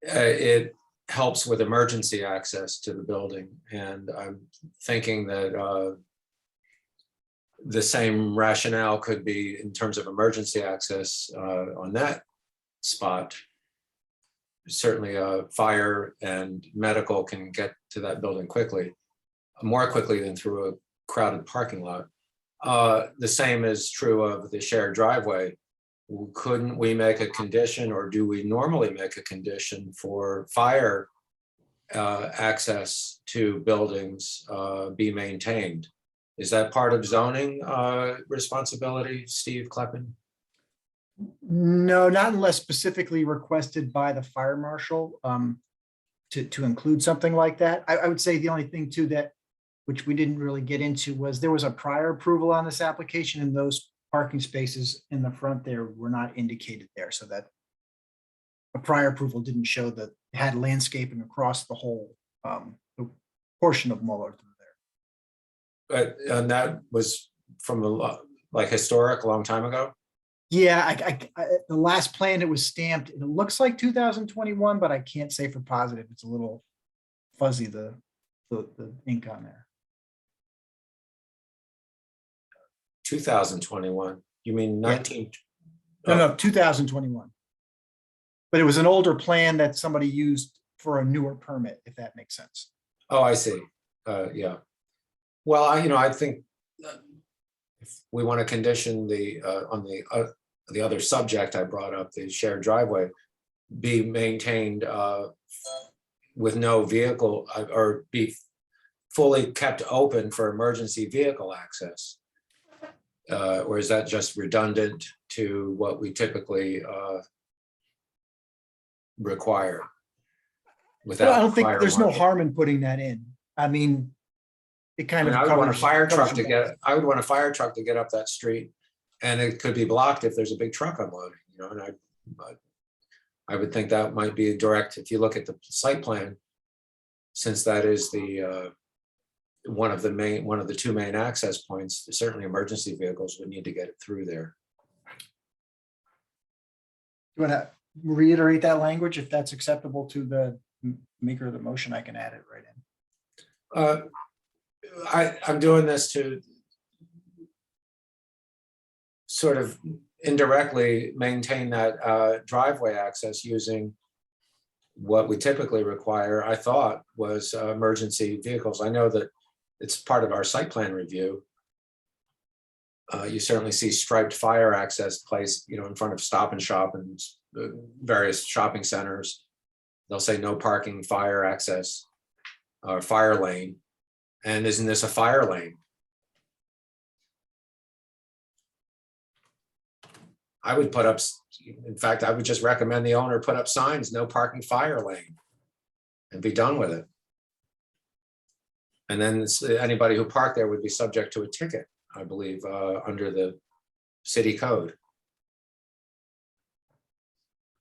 it helps with emergency access to the building. And I'm thinking that the same rationale could be in terms of emergency access on that spot. Certainly fire and medical can get to that building quickly, more quickly than through a crowded parking lot. The same is true of the shared driveway. Couldn't we make a condition, or do we normally make a condition for fire access to buildings be maintained? Is that part of zoning responsibility, Steve Kleppen? No, not unless specifically requested by the fire marshal to include something like that. I would say the only thing too which we didn't really get into, was there was a prior approval on this application, and those parking spaces in the front there were not indicated there, so that a prior approval didn't show that it had landscaping across the whole the portion of Muller through there. But and that was from like historic, a long time ago. Yeah, the last plan, it was stamped, and it looks like 2021, but I can't say for positive. It's a little fuzzy, the ink on there. 2021. You mean 19? No, 2021. But it was an older plan that somebody used for a newer permit, if that makes sense. Oh, I see. Yeah. Well, I think if we want to condition on the other subject I brought up, the shared driveway, be maintained with no vehicle, or be fully kept open for emergency vehicle access. Or is that just redundant to what we typically require? Well, I don't think there's no harm in putting that in. I mean, it kind of. I would want a fire truck to get. I would want a fire truck to get up that street, and it could be blocked if there's a big truck unloading. And I would think that might be direct. If you look at the site plan, since that is the one of the two main access points, certainly emergency vehicles would need to get it through there. You want to reiterate that language? If that's acceptable to the maker of the motion, I can add it right in. I'm doing this to sort of indirectly maintain that driveway access using what we typically require, I thought, was emergency vehicles. I know that it's part of our site plan review. You certainly see striped fire access placed, in front of Stop and Shop and various shopping centers. They'll say no parking, fire access, or fire lane. And isn't this a fire lane? I would put up, in fact, I would just recommend the owner put up signs, no parking, fire lane, and be done with it. And then anybody who parked there would be subject to a ticket, I believe, under the city code.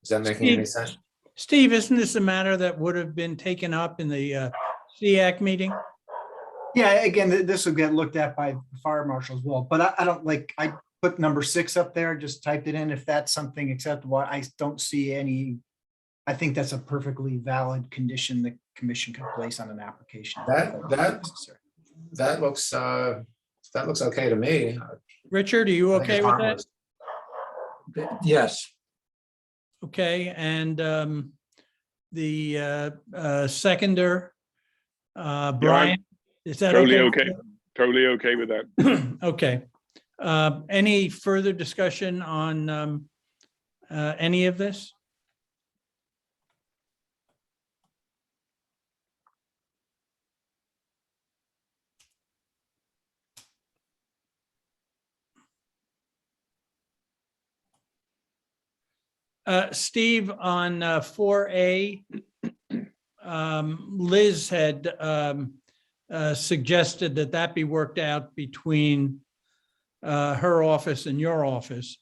Is that making any sense? Steve, isn't this a matter that would have been taken up in the SEAC meeting? Yeah, again, this will get looked at by the fire marshal as well, but I don't I put number 6 up there, just typed it in. If that's something acceptable, I don't see any. I think that's a perfectly valid condition the commission could place on an application. That looks okay to me. Richard, are you okay with that? Yes. Okay, and seconder, Brian, is that Totally okay? okay. Totally okay with that. Okay. Any further discussion on any of this? Steve, on 4A, Liz had suggested that that be worked out between her office and your office.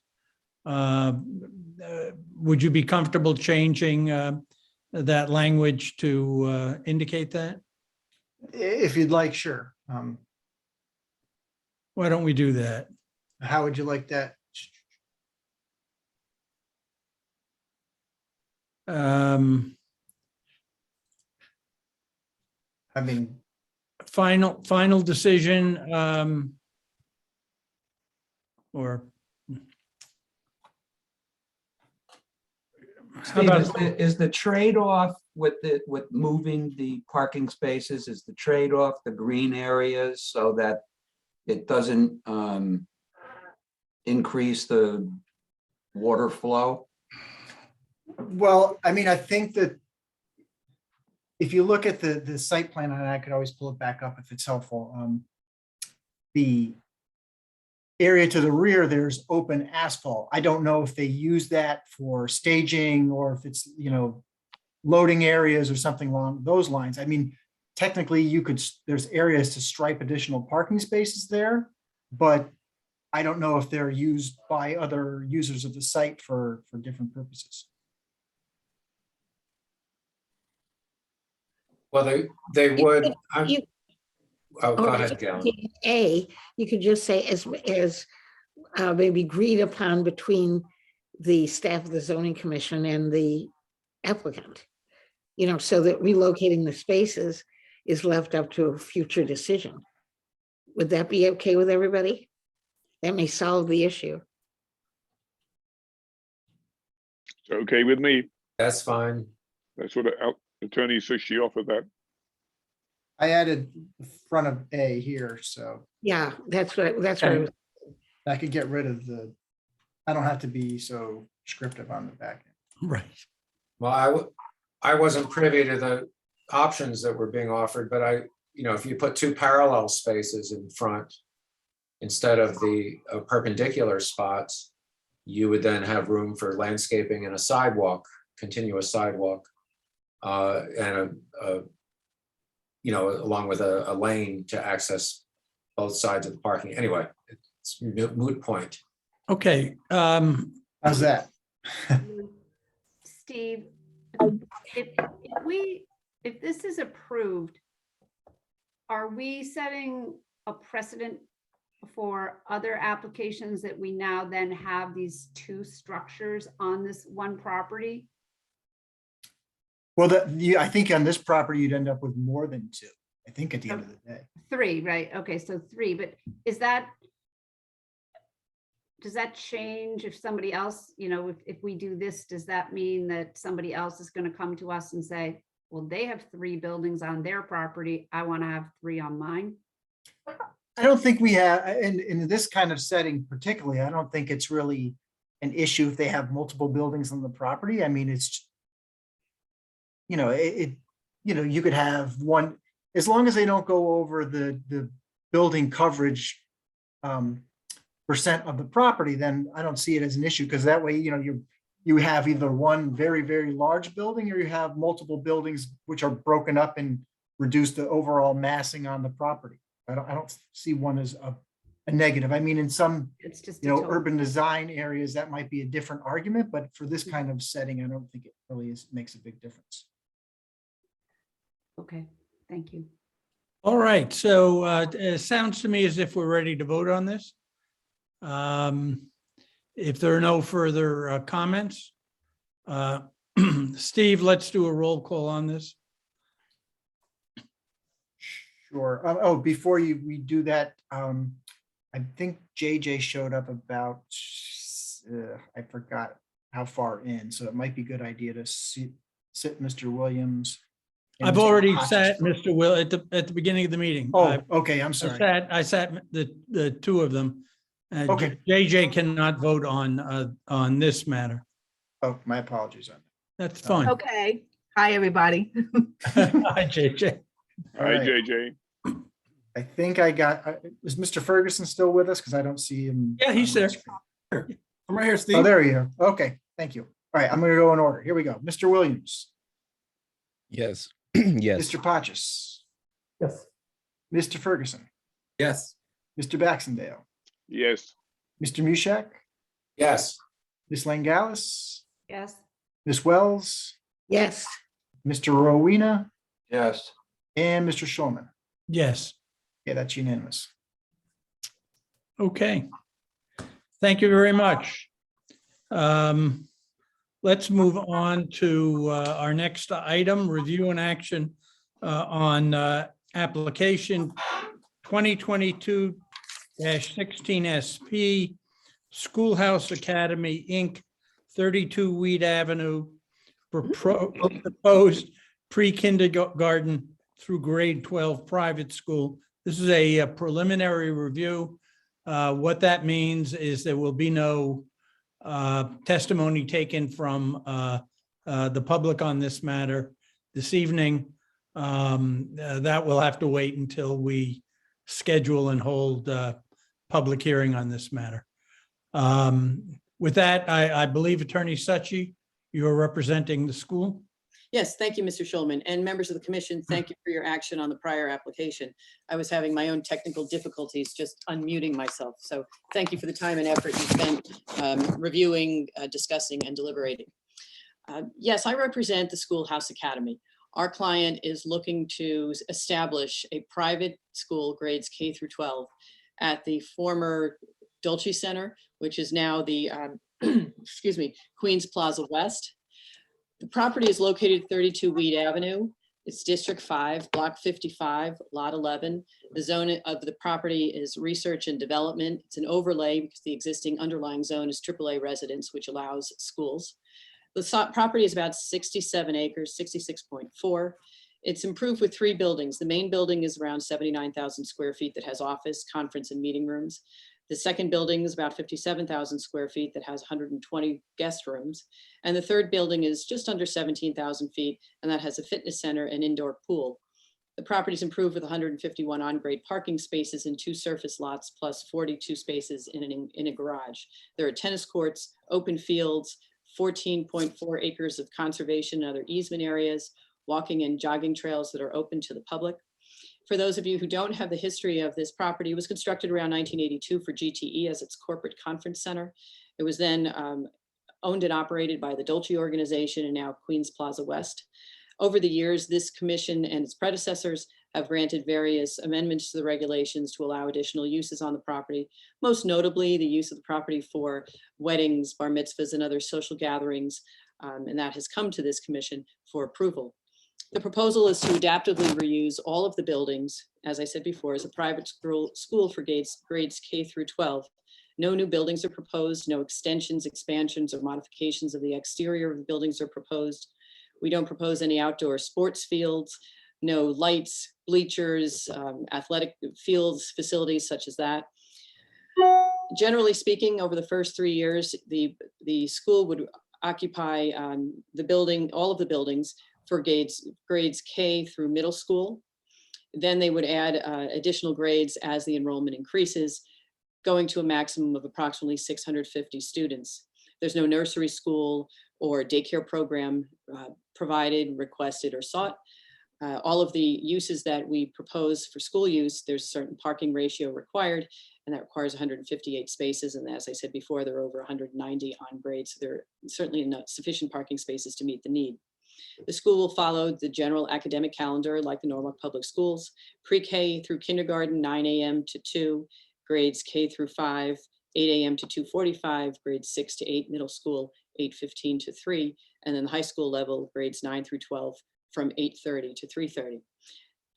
Would you be comfortable changing that language to indicate that? If you'd like, sure. Why don't we do that? How would you like that? I mean, Final decision, or how Steve, about, is the trade-off with moving the parking spaces, is the trade-off the green areas so that it doesn't increase the water flow? well, I mean, I think that if you look at the site plan, and I could always pull it back up if it's helpful. The area to the rear, there's open asphalt. I don't know if they use that for staging or if it's, loading areas or something along those lines. I mean, technically there's areas to stripe additional parking spaces there, but I don't know if they're used by other users of the site for different purposes. Well, they would. You- Oh, go Or ahead, Galen. A, you could just say as maybe agreed upon between the staff of the zoning commission and the applicant. So that relocating the spaces is left up to a future decision. Would that be okay with everybody? That may solve the issue. It's okay with me. That's fine. That's what Attorney says she offered that. I added the front of A here, so Yeah, that's what I was. I could get rid of I don't have to be so descriptive on the back end. right? Well, I wasn't privy to the options that were being offered, but if you put two parallel spaces in front instead of the perpendicular spots, you would then have room for landscaping and a sidewalk, continuous sidewalk, and along with a lane to access both sides of the parking. Anyway, it's moot point. Okay. How's that? Steve, if this is approved, are we setting a precedent for other applications that we now then have these two structures on this one property? Well, I think on this property, you'd end up with more than two, I think at the end of the day. Three, right? Okay, so three, but does that change if somebody else, if we do this, does that mean that somebody else is going to come to us and say, well, they have three buildings on their property, I want to have three on mine? I don't think we have, in this kind of setting particularly, I don't think it's really an issue if they have multiple buildings on the property. I mean, it's, you could have one, as long as they don't go over the building coverage percent of the property, then I don't see it as an issue, because that way, you have either one very, very large building, or you have multiple buildings which are broken up and reduce the overall massing on the property. I don't see one as a negative. I mean, in some, It's just urban design areas, that might be a different argument, but for this kind of setting, I don't think it really makes a big difference. Okay, thank you. All right, so it sounds to me as if we're ready to vote on this. If there are no further comments, Steve, let's do a roll call on this. Sure. Oh, before we do that, I think JJ showed up about, I forgot how far in, so it might be a good idea to see sit Mr. Williams. and I've Mr. already Hodges. sat Mr. Will at the beginning of the meeting. Oh, okay, I'm I sorry. sat the two of them. Okay. JJ cannot vote on this matter. Oh, my apologies on That's fine. Okay. Hi, everybody. Hi, JJ. All Hi, right. JJ. I think I got, is Mr. Ferguson still with us? Because I don't see him. Yeah, he's on my there. screen. I'm right here, Steve. Oh, there you go. Okay, thank you. All right, I'm going to go in order. Here we go. Mr. Williams, Yes. Yes. Mr. Patches, Yes. Mr. Ferguson, Yes. Mr. Baxendale, Yes. Mr. Mushak, Yes. Ms. Langalis, Yes. Ms. Wells, Yes, Mr. Rowena, Yes. and Mr. Schulman. Yes. Yeah, that's unanimous. Okay. Thank you very much. Let's move on to our next item, review and action on application 2022-16 SP Schoolhouse Academy, Inc., 32 Weed Avenue, proposed pre-kindergarten through grade 12 private school. This is a preliminary review. What that means is there will be no testimony taken from the public on this matter this evening. That will have to wait until we schedule and hold a public hearing on this matter. With that, I believe Attorney Suchi, you are representing the school. Yes, thank you, Mr. Schulman, and members of the commission, thank you for your action on the prior application. I was having my own technical difficulties just unmuting myself, so thank you for the time and effort you spent reviewing, discussing, and deliberating. Yes, I represent the Schoolhouse Academy. Our client is looking to establish a private school, grades K through 12, at the former Dolce Center, which is now the, excuse me, Queens Plaza West. The property is located at 32 Weed Avenue. It's District 5, Block 55, Lot 11. The zone of the property is research and development. It's an overlay because the existing underlying zone is AAA residence, which allows schools. The property is about 67 acres, 66.4. It's improved with 3 buildings. The main building is around 79,000 square feet that has office, conference, and meeting rooms. The second building is about 57,000 square feet that has 120 guest rooms. And the third building is just under 17,000 feet, and that has a fitness center and indoor pool. The property is improved with 151 on-grade parking spaces in 2 surface lots, plus 42 spaces in a garage. There are tennis courts, open fields, 14.4 acres of conservation and other easement areas, walking and jogging trails that are open to the public. For those of you who don't have the history of this property, it was constructed around 1982 for GTE as its corporate conference center. It was then owned and operated by the Dolce organization and now Queens Plaza West. Over the years, this commission and its predecessors have granted various amendments to the regulations to allow additional uses on the property, most notably the use of the property for weddings, bar mitzvahs, and other social gatherings, and that has come to this commission for approval. The proposal is to adaptively reuse all of the buildings, as I said before, as a private school for grades K through 12. No new buildings are proposed, no extensions, expansions, or modifications of the exterior of the buildings are proposed. We don't propose any outdoor sports fields, no lights, bleachers, athletic fields, facilities such as that. Generally speaking, over the first 3 years, the school would occupy the building, all of the buildings, for grades K through middle school. Then they would add additional grades as the enrollment increases, going to a maximum of approximately 650 students. There's no nursery school or daycare program provided, requested, or sought. All of the uses that we propose for school use, there's a certain parking ratio required, and that requires 158 spaces. And as I said before, there are over 190 on grade, so there are certainly not sufficient parking spaces to meet the need. The school will follow the general academic calendar like the Norwalk Public Schools. Pre-K through kindergarten, 9 a.m. to 2, grades K through 5, 8 a.m. to 2:45, grades 6 to 8, middle school, 8:15 to 3, and then the high school level, grades 9 through 12, from 8:30 to 3:30.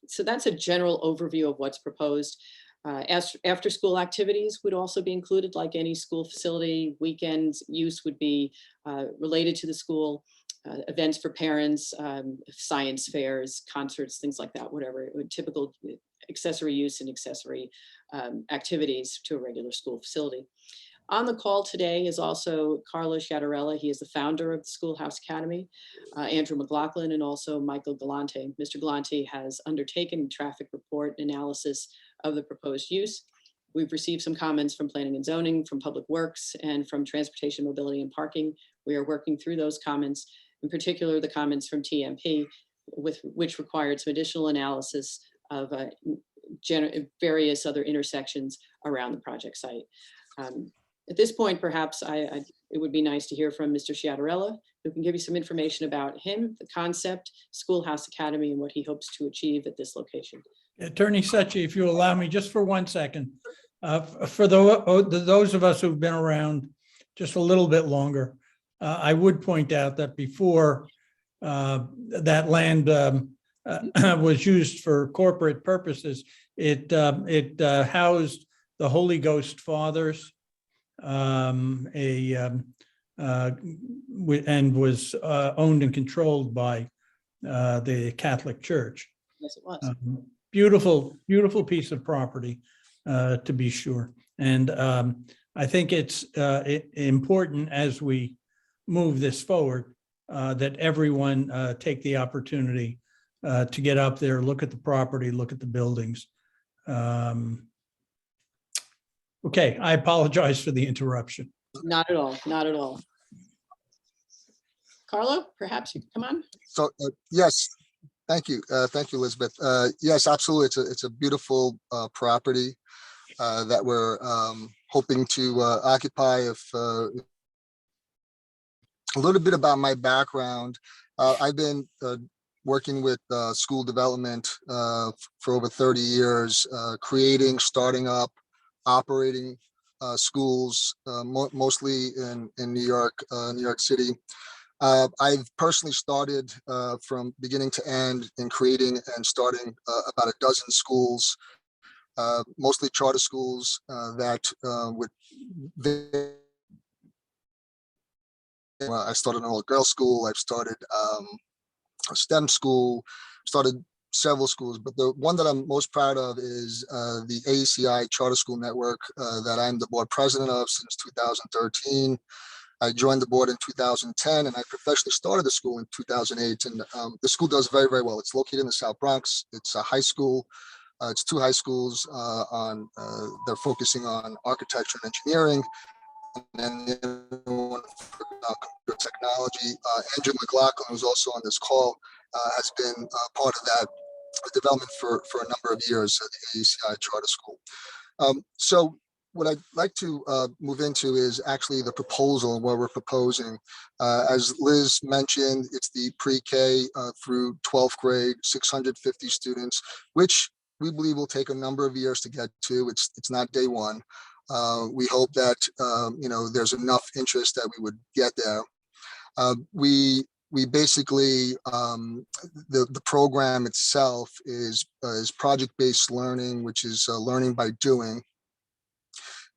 So that's a general overview of what's proposed. After school activities would also be included, like any school facility. Weekends use would be related to the school. events for parents, science fairs, concerts, things like that, whatever, typical accessory use and accessory activities to a regular school facility. On the call today is also Carlo Sciattarella. He is the founder of the Schoolhouse Academy, Andrew McLaughlin, and also Michael Galante. Mr. Galante has undertaken traffic report analysis of the proposed use. We've received some comments from Planning and Zoning, from Public Works, and from Transportation, Mobility, and Parking. We are working through those comments, in particular the comments from TMP, which required some additional analysis of various other intersections around the project site. At this point, perhaps it would be nice to hear from Mr. Sciattarella, who can give you some information about him, the concept, Schoolhouse Academy, and what he hopes to achieve at this location. Attorney Succi, if you allow me just for 1 second, for those of us who've been around just a little bit longer, I would point out that before that land was used for corporate purposes, it housed the Holy Ghost Fathers, and was owned and controlled by the Catholic Church. Yes, it was. Beautiful, beautiful piece of property, to be sure. And I think it's important as we move this forward that everyone take the opportunity to get up there, look at the property, look at the buildings. Okay, I apologize for the interruption. Not at all, not at all. Carlo, perhaps you could come on. So, yes, thank you. Thank you, Elizabeth. Yes, absolutely. It's a beautiful property that we're hoping to occupy. If a little bit about my background, I've been working with school development for over 30 years, creating, starting up, operating schools, mostly in New York City. I've personally started from beginning to end in creating and starting about a dozen schools, mostly charter schools that would. I started an all-girls school. I've started a STEM school, started several schools, but the one that I'm most proud of is the AECI Charter School Network that I'm the board president of since 2013. I joined the board in 2010, and I professionally started the school in 2008. And the school does very, very well. It's located in the South Bronx. It's a high school. It's two high schools they're focusing on architecture and engineering. And the other one for computer technology. Andrew McLaughlin, who's also on this call, has been part of that development for a number of years at the AECI Charter School. So what I'd like to move into is actually the proposal and what we're proposing. As Liz mentioned, it's the pre-K through 12th grade, 650 students, which we believe will take a number of years to get to. It's not day one. We hope that there's enough interest that we would get there. We basically the program itself is project-based learning, which is learning by doing.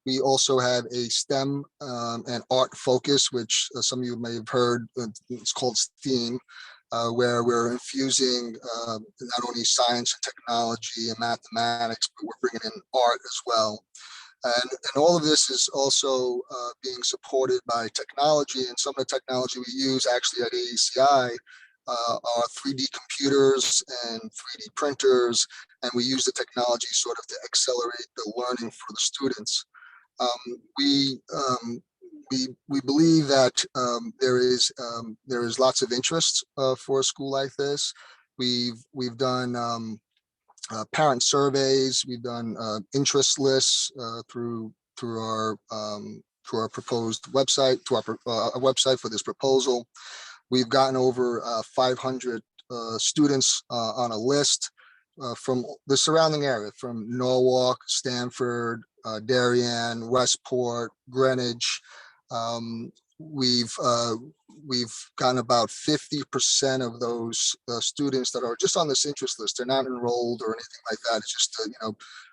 We also have a STEM and art focus, which some of you may have heard. It's called STEAM, where we're infusing not only science and technology and mathematics, but we're bringing in art as well. And all of this is also being supported by technology. And some of the technology we use actually at AECI are 3D computers and 3D printers. And we use the technology sort of to accelerate the learning for the students. We believe that there is lots of interest for a school like this. We've done parent surveys. We've done interest lists through our proposed website, to our website for this proposal. We've gotten over 500 students on a list from the surrounding area, from Norwalk, Stamford, Darien, Westport, Greenwich. We've gotten about 50% of those students that are just on this interest list. They're not enrolled or anything like that. It's just,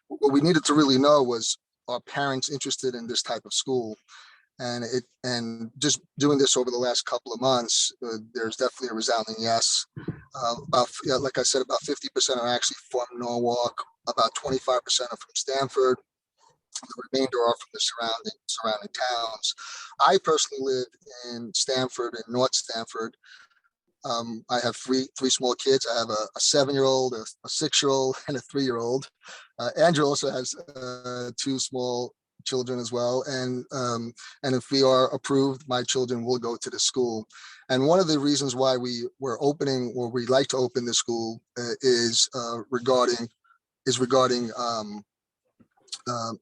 what we needed to really know was, are parents interested in this type of school? And just doing this over the last couple of months, there's definitely a resounding yes. Like I said, about 50% are actually from Norwalk, about 25% are from Stanford. The remainder are from the surrounding towns. I personally live in Stanford, in North Stanford. I have three small kids. I have a 7-year-old, a 6-year-old, and a 3-year-old. Andrew also has 2 small children as well. And if we are approved, my children will go to the school. And one of the reasons why we're opening, or we like to open the school, is regarding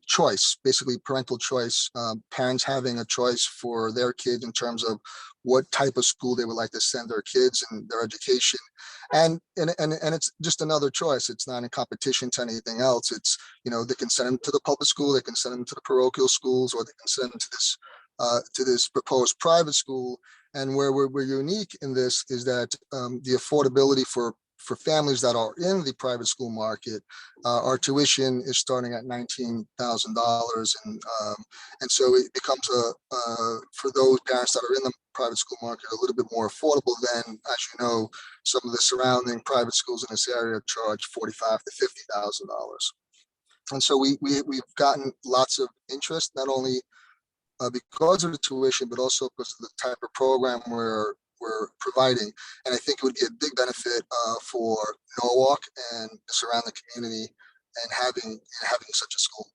choice, basically parental choice, parents having a choice for their kid in terms of what type of school they would like to send their kids and their education. And it's just another choice. It's not in competition to anything else. It's, they can send them to the public school, they can send them to the parochial schools, or they can send them to this proposed private school. And where we're unique in this is that the affordability for families that are in the private school market, our tuition is starting at $19,000, and so it becomes for those parents that are in the private school market a little bit more affordable than, as you know, some of the surrounding private schools in this area charge $45,000 to $50,000. And so we've gotten lots of interest, not only because of the tuition, but also because of the type of program we're providing. And I think it would be a big benefit for Norwalk and the surrounding community, and having such a school.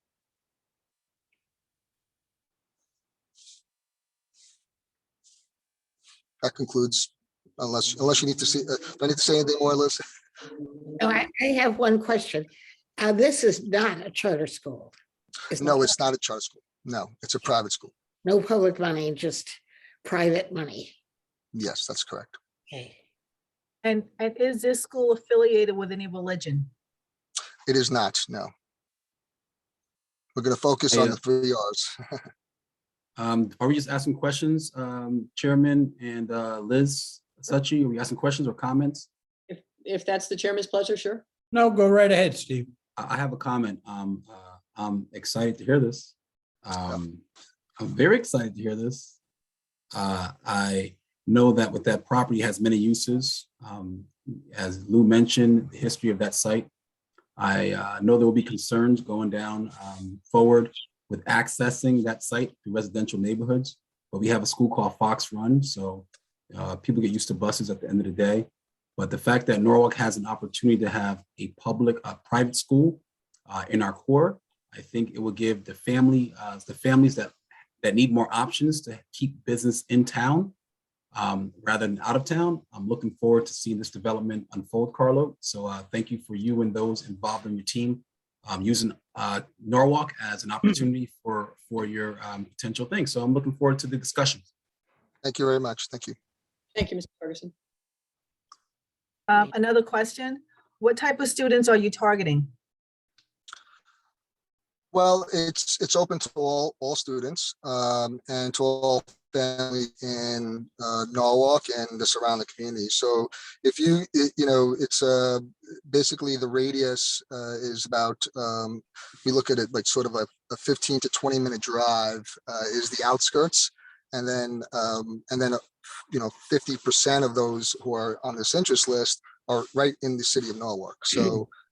That concludes, unless you need to see, do I need to say anything more, Liz? No, I have one question. This is not a charter school. No, it's not a charter school. No, it's a private school. No public money, just private money. Yes, that's correct. Okay. And is this school affiliated with any religion? It is not, no. We're going to focus on the 3 R's. Are we just asking questions, Chairman and Liz Suchi? Are we asking questions or comments? If that's the chairman's pleasure, sure. No, go right ahead, Steve. I have a comment. I'm excited to hear this. I'm very excited to hear this. I know that with that property has many uses. As Lou mentioned, the history of that site. I know there will be concerns going down forward with accessing that site through residential neighborhoods, but we have a school called Fox Run, so people get used to buses at the end of the day. But the fact that Norwalk has an opportunity to have a private school in our core, I think it will give the families that need more options to keep business in town rather than out of town. I'm looking forward to seeing this development unfold, Carlo. So thank you for you and those involved in your team using Norwalk as an opportunity for your potential things. So I'm looking forward to the discussion. Thank you very much. Thank you. Thank you, Mr. Ferguson. Another question. What type of students are you targeting? Well, it's open to all students and to all families in Norwalk and the surrounding community. So if it's basically the radius is about, we look at it like sort of a 15 to 20 minute drive is the outskirts. And then 50% of those who are on this interest list are right in the city of Norwalk.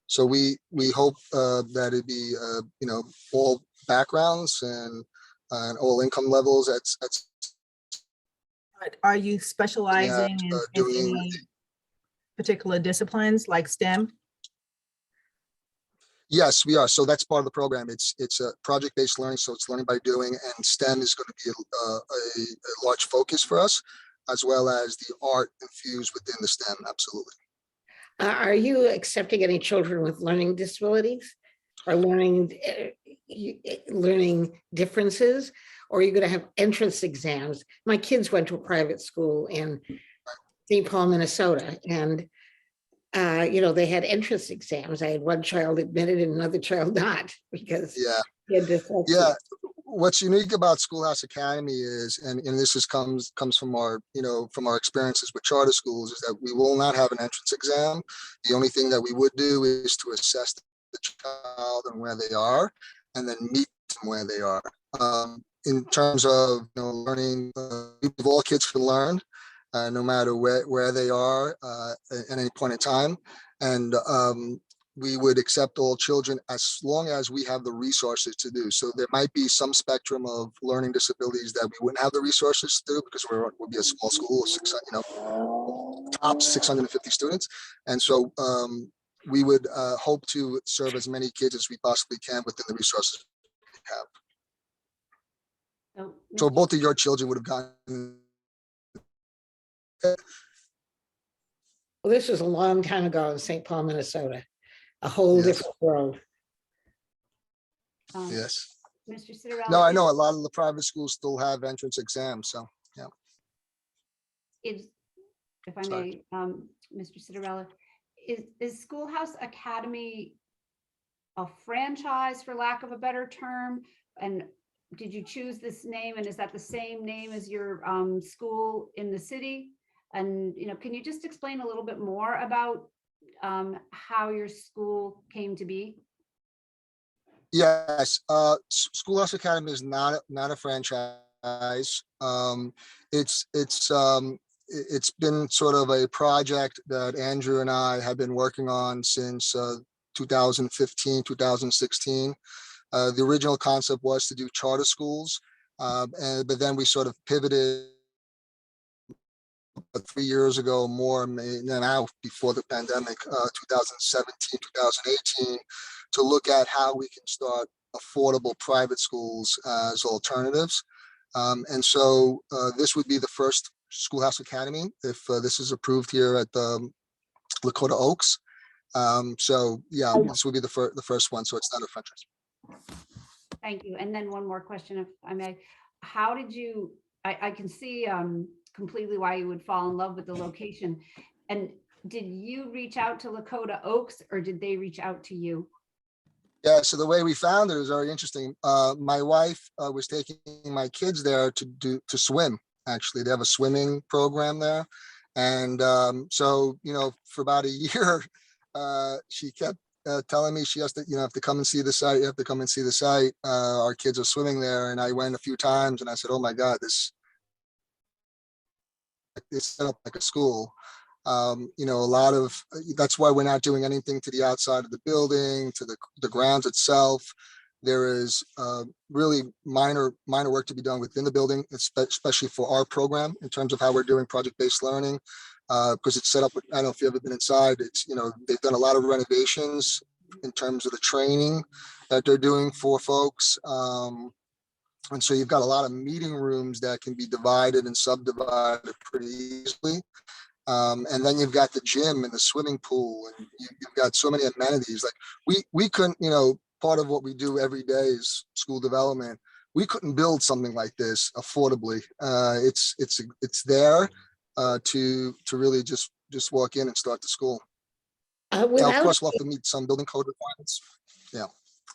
So we hope that it'd be all backgrounds and all income levels. That's Are you specializing in any particular disciplines like STEM? Yes, we are. So that's part of the program. It's a project-based learning, so it's learning by doing, and STEM is going to be a large focus for us, as well as the art infused within the STEM. Absolutely. Are you accepting any children with learning disabilities or learning differences? Or are you going to have entrance exams? My kids went to a private school in St. Paul, Minnesota, and they had entrance exams. I had one child admitted and another child not, because he had dyslexia. Yeah. What's unique about Schoolhouse Academy is, and this comes from our experiences with charter schools, is that we will not have an entrance exam. The only thing that we would do is to assess the child and where they are, and then meet them where they are. in terms of learning, all kids can learn, no matter where they are at any point in time, and we would accept all children as long as we have the resources to do. So there might be some spectrum of learning disabilities that we wouldn't have the resources to do because we'll be a small school, top 650 students. And so we would hope to serve as many kids as we possibly can within the resources we have. So both of your children would have gotten. Well, this was a long time ago in St. Paul, Minnesota, a whole Yes. different world. Yes. Mr. Citarella. No, I know a lot of the private schools still have entrance exams, so, yeah. If I may, Mr. Citarella, is Schoolhouse Academy a franchise, for lack of a better term? And did you choose this name, and is that the same name as your school in the city? And, can you just explain a little bit more about how your school came to be? Yes, Schoolhouse Academy is not a franchise. It's been sort of a project that Andrew and I have been working on since 2015, 2016. The original concept was to do charter schools, but then we sort of pivoted 3 years ago, more now before the pandemic, 2017, 2018, to look at how we can start affordable private schools as alternatives. And so this would be the first Schoolhouse Academy if this is approved here at the Lakota Oaks. So yeah, this would be the first one. So it's not a franchise. Thank you. And then one more question, if I may. How did you, I can see completely why you would fall in love with the location. And did you reach out to Lakota Oaks, or did they reach out to you? Yeah, so the way we found it was very interesting. My wife was taking my kids there to swim. Actually, they have a swimming program there. And so, for about a year, she kept telling me she has to, have to come and see the site. You have to come and see the site. Our kids are swimming there. And I went a few times and I said, oh my God, this is set up like a school. A lot of, that's why we're not doing anything to the outside of the building, to the grounds itself. There is really minor work to be done within the building, especially for our program in terms of how we're doing project-based learning, because it's set up with, I don't know if you've ever been inside, it's, they've done a lot of renovations in terms of the training that they're doing for folks. And so you've got a lot of meeting rooms that can be divided and subdivided pretty easily. And then you've got the gym and the swimming pool, and you've got so many amenities. Like we couldn't, part of what we do every day is school development. We couldn't build something like this affordably. It's there to really just walk in and start the school. Now, of course, we'll have to meet some building code requirements. Yeah.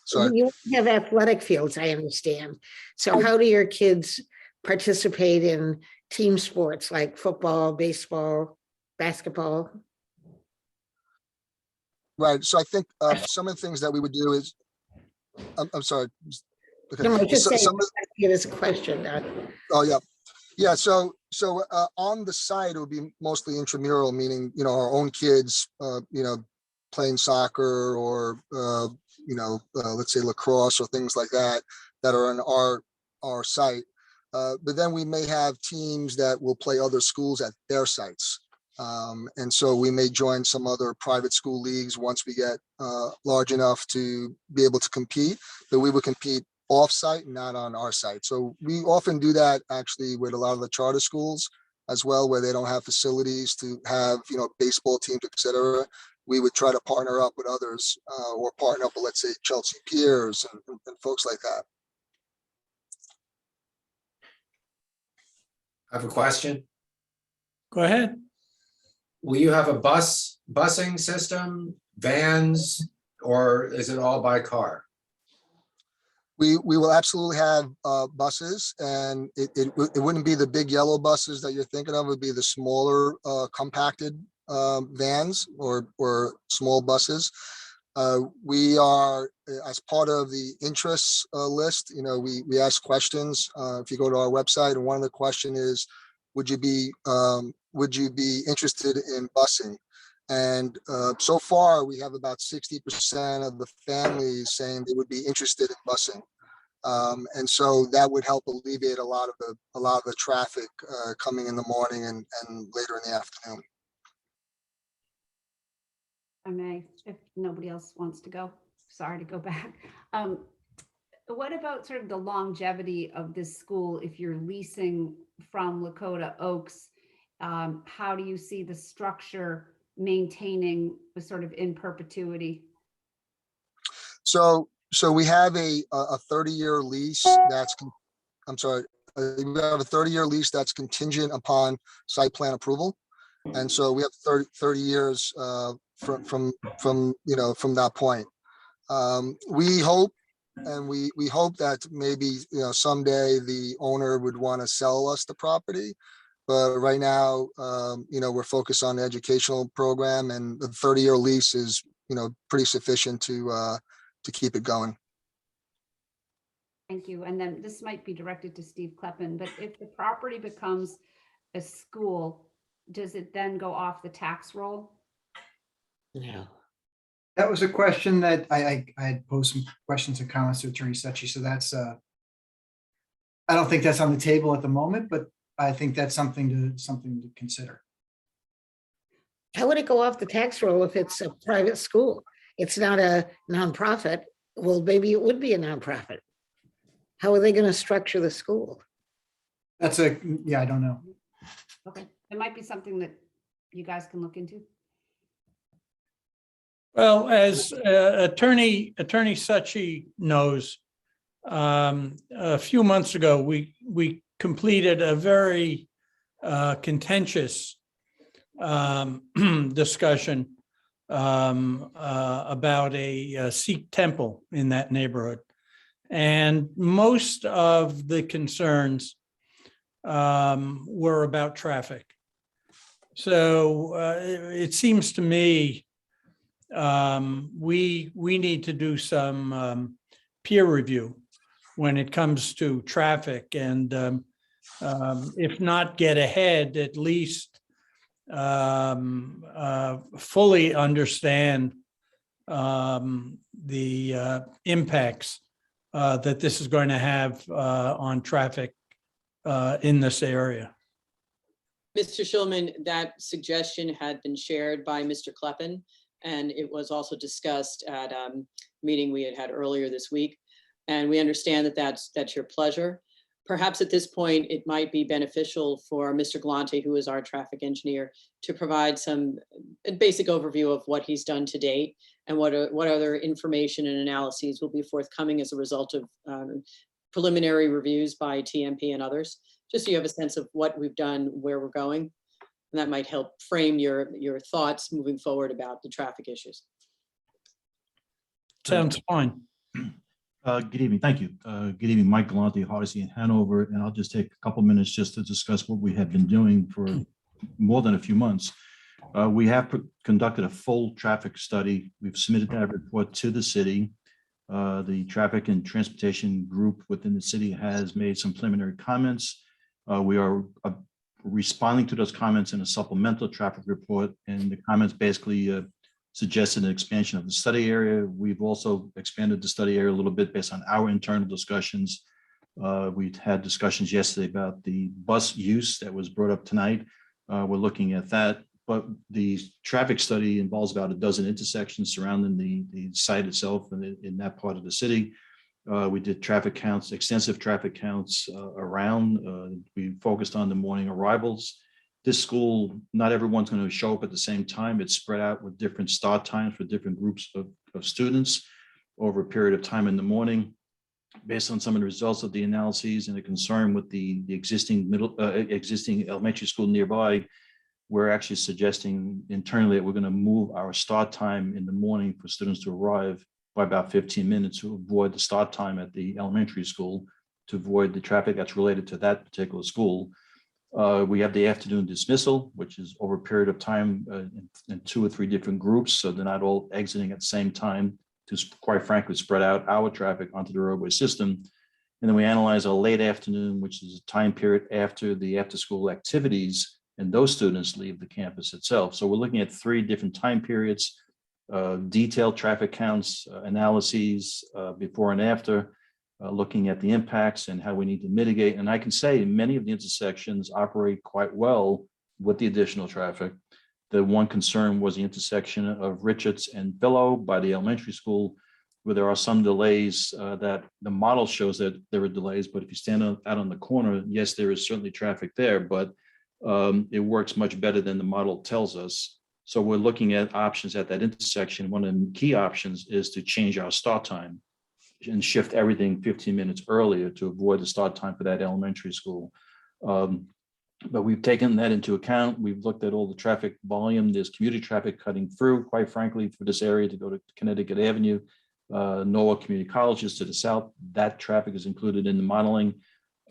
Sorry. You have athletic fields, I understand. So how do your kids participate in team sports like football, baseball, basketball? Right. So I think some of the things that we would do is, I'm sorry. Okay. No, I just So, saying, give us a question. Oh yeah. Yeah. So on the site, it would be mostly intramural, meaning, our own kids, playing soccer or, let's say lacrosse or things like that are on our site. But then we may have teams that will play other schools at their sites. And so we may join some other private school leagues once we get large enough to be able to compete, but we would compete off-site, not on our site. So we often do that actually with a lot of the charter schools as well, where they don't have facilities to have, baseball teams, et cetera. We would try to partner up with others or partner up with, let's say, Chelsea Piers and folks like that. I have a question. Go ahead. Will you have a busing system, vans, or is it all by car? We will absolutely have buses, and it wouldn't be the big yellow buses that you're thinking of. It would be the smaller compacted vans or small buses. We are, as part of the interests list, we ask questions. If you go to our website, and one of the question is, would you be interested in busing? And so far, we have about 60% of the families saying they would be interested in busing. And so that would help alleviate a lot of the traffic coming in the morning and later in the afternoon. I may, if nobody else wants to go, sorry to go back. What about sort of the longevity of this school if you're leasing from Lakota Oaks? How do you see the structure maintaining the sort of in perpetuity? So we have a 30-year lease that's, I'm sorry, we have a 30-year lease that's contingent upon site plan approval. And so we have 30 years from that point. We hope, and we hope that maybe, someday the owner would want to sell us the property. But right now, we're focused on the educational program, and the 30-year lease is, pretty sufficient to keep it going. Thank you. And then this might be directed to Steve Kleppen, but if the property becomes a school, does it then go off the tax roll? No. That was a question that I had posed some questions and comments to Attorney Suchi. So that's, I don't think that's on the table at the moment, but I think that's something to consider. How would it go off the tax roll if it's a private school? It's not a nonprofit. Well, maybe it would be a nonprofit. How are they going to structure the school? I don't know. Okay, it might be something that you guys can look into. Well, as Attorney Suchi knows, a few months ago, we completed a very contentious discussion about a Sikh temple in that neighborhood. And most of the concerns were about traffic. So it seems to me we need to do some peer review when it comes to traffic, and if not get ahead, at least fully understand the impacts that this is going to have on traffic in this area. Mr. Schulman, that suggestion had been shared by Mr. Kleppen, and it was also discussed at a meeting we had earlier this week. And we understand that that's your pleasure. Perhaps at this point, it might be beneficial for Mr. Galante, who is our traffic engineer, to provide some basic overview of what he's done to date and what other information and analyses will be forthcoming as a result of preliminary reviews by TMP and others, just so you have a sense of what we've done, where we're going. And that might help frame your thoughts moving forward about the traffic issues. Sounds fine. Good evening. Thank you. Good evening, Mike Galante, Hardesty in Hanover. And I'll just take a couple minutes just to discuss what we have been doing for more than a few months. We have conducted a full traffic study. We've submitted that report to the city. The traffic and transportation group within the city has made some preliminary comments. We are responding to those comments in a supplemental traffic report, and the comments basically suggested an expansion of the study area. We've also expanded the study area a little bit based on our internal discussions. We've had discussions yesterday about the bus use that was brought up tonight. We're looking at that, but the traffic study involves about a dozen intersections surrounding the site itself and in that part of the city. We did traffic counts, extensive traffic counts around. We focused on the morning arrivals. This school, not everyone's going to show up at the same time. It's spread out with different start times for different groups of students over a period of time in the morning. Based on some of the results of the analyses and the concern with the existing existing elementary school nearby, we're actually suggesting internally that we're going to move our start time in the morning for students to arrive by about 15 minutes to avoid the start time at the elementary school, to avoid the traffic that's related to that particular school. We have the afternoon dismissal, which is over a period of time in 2 or 3 different groups, so they're not all exiting at the same time to, quite frankly, spread out our traffic onto the roadway system. And then we analyze a late afternoon, which is a time period after the after-school activities, and those students leave the campus itself. So we're looking at 3 different time periods, detailed traffic counts, analyses before and after, looking at the impacts and how we need to mitigate. And I can say many of the intersections operate quite well with the additional traffic. The one concern was the intersection of Richards and Billow by the elementary school, where there are some delays that the model shows that there are delays, but if you stand out on the corner, yes, there is certainly traffic there, but it works much better than the model tells us. So we're looking at options at that intersection. One of the key options is to change our start time and shift everything 15 minutes earlier to avoid the start time for that elementary school. But we've taken that into account. We've looked at all the traffic volume. There's commuter traffic cutting through, quite frankly, for this area to go to Connecticut Avenue. Norwalk Community College is to the south. That traffic is included in the modeling.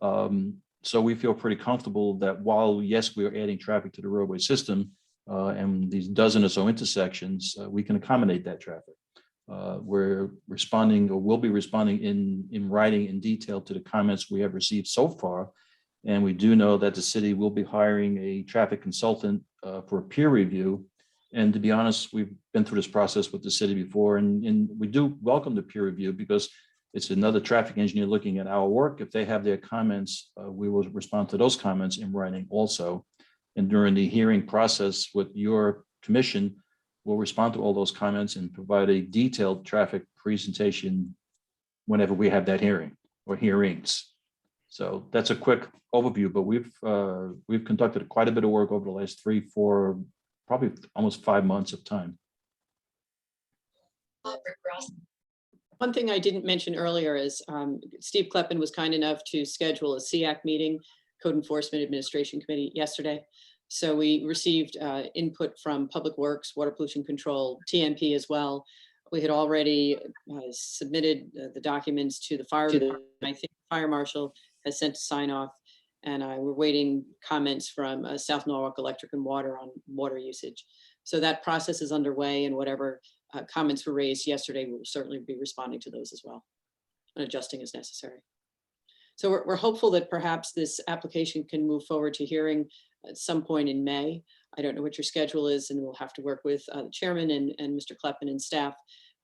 So we feel pretty comfortable that while, yes, we are adding traffic to the roadway system and these dozen or so intersections, we can accommodate that traffic. We're responding, or will be responding in writing in detail to the comments we have received so far. And we do know that the city will be hiring a traffic consultant for a peer review. And to be honest, we've been through this process with the city before, and we do welcome the peer review because it's another traffic engineer looking at our work. If they have their comments, we will respond to those comments in writing also. And during the hearing process with your commission, we'll respond to all those comments and provide a detailed traffic presentation whenever we have that hearing or hearings. So that's a quick overview, but we've conducted quite a bit of work over the last 3, 4, probably almost 5 months of time. One thing I didn't mention earlier is Steve Kleppen was kind enough to schedule a SEAC meeting, Code Enforcement Administration Committee, yesterday. So we received input from Public Works, Water Pollution Control, TMP as well. We had already submitted the documents to the fire department. I think the fire marshal has sent a sign off, and we're waiting comments from South Norwalk Electric and Water on water usage. So that process is underway, and whatever comments were raised yesterday, we'll certainly be responding to those as well and adjusting as necessary. So we're hopeful that perhaps this application can move forward to hearing at some point in May. I don't know what your schedule is, and we'll have to work with the chairman and Mr. Kleppen and staff,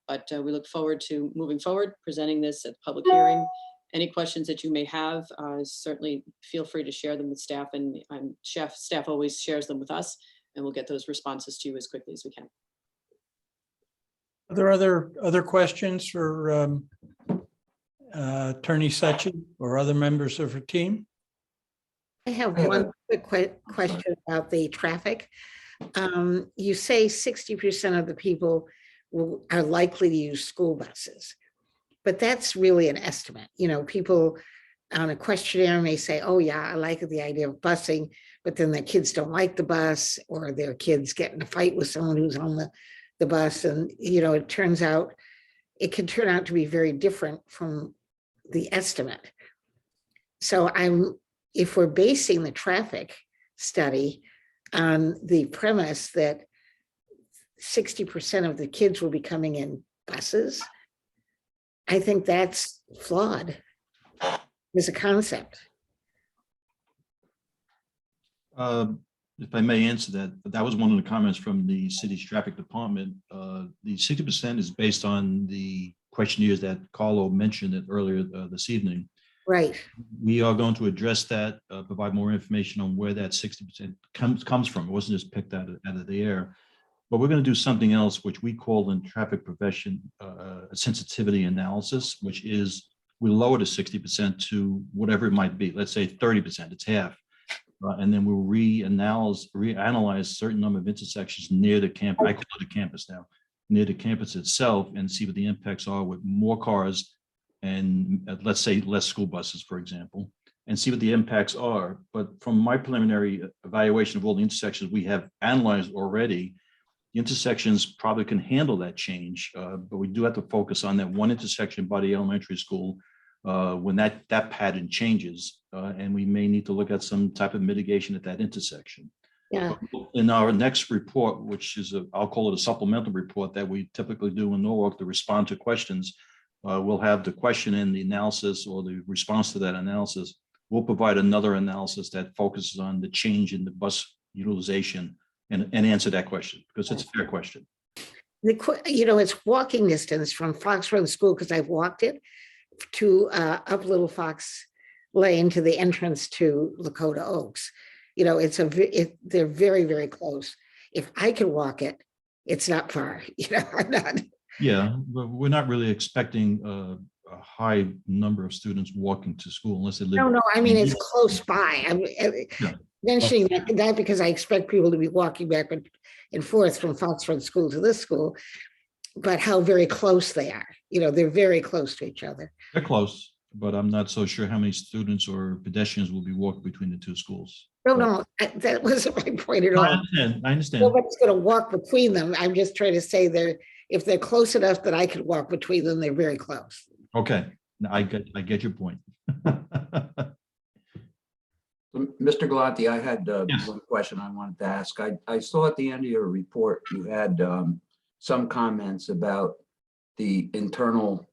but we look forward to moving forward, presenting this at the public hearing. Any questions that you may have, certainly feel free to share them with staff, and staff always shares them with us, and we'll get those responses to you as quickly as we can. Are there other questions for Attorney Secchi or other members of her team? I have one quick question about the traffic. You say 60% of the people are likely to use school buses, but that's really an estimate. You know, people on a questionnaire may say, oh yeah, I like the idea of busing, but then their kids don't like the bus, or their kids get in a fight with someone who's on the bus. And, you know, it can turn out to be very different from the estimate. So if we're basing the traffic study on the premise that 60% of the kids will be coming in buses, I think that's flawed as a concept. If I may answer that, that was one of the comments from the city's traffic department. The 60% is based on the questionnaires that Carlo mentioned earlier this evening. Right. We are going to address that, provide more information on where that 60% comes from. It wasn't just picked out of the air. But we're going to do something else, which we call in traffic prevention a sensitivity analysis, which is we lower the 60% to whatever it might be. Let's say 30%, it's half. And then we'll reanalyze a certain number of intersections near the campus. I call it the campus now, near the campus itself, and see what the impacts are with more cars and let's say less school buses, for example, and see what the impacts are. But from my preliminary evaluation of all the intersections we have analyzed already, the intersections probably can handle that change, but we do have to focus on that one intersection by the elementary school when that pattern changes, and we may need to look at some type of mitigation at that intersection. Yeah. In our next report, which is I'll call it a supplemental report that we typically do in Norwalk to respond to questions, we'll have the question and the analysis or the response to that analysis. We'll provide another analysis that focuses on the change in the bus utilization and answer that question, because it's a fair question. It's walking distance from Fox Road School, because I've walked it, to up Little Fox Lane to the entrance to Lakota Oaks. They're very, very close. If I can walk it, it's not far, I'm not. Yeah, but we're not really expecting a high number of students walking to school unless they live. No, I mean, it's close by. I'm Yeah. mentioning that because I expect people to be walking back and forth from Fox Road School to this school, but how very close they are. They're very close to each other. They're close, but I'm not so sure how many students or pedestrians will be walking between the two schools. No, that wasn't my point at all. I understand. Nobody's going to walk between them. I'm just trying to say if they're close enough that I could walk between them, they're very close. Okay, now I get your point. Mr. Galante, I had Yes. one question I wanted to ask. I saw at the end of your report, you had some comments about the internal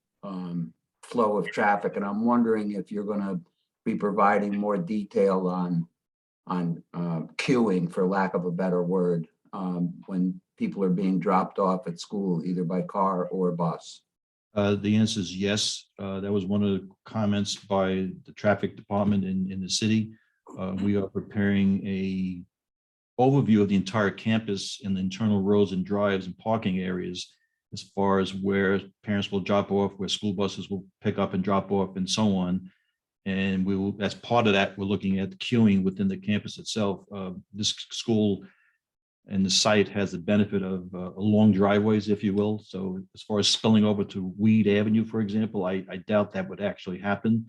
flow of traffic, and I'm wondering if you're going to be providing more detail on queuing, for lack of a better word, when people are being dropped off at school, either by car or bus. The answer is yes. That was one of the comments by the traffic department in the city. We are preparing a overview of the entire campus and the internal roads and drives and parking areas, as far as where parents will drop off, where school buses will pick up and drop off, and so on. And we will, as part of that, we're looking at queuing within the campus itself. This school and the site has the benefit of long driveways, if you will. So as far as spilling over to Weed Avenue, for example, I doubt that would actually happen.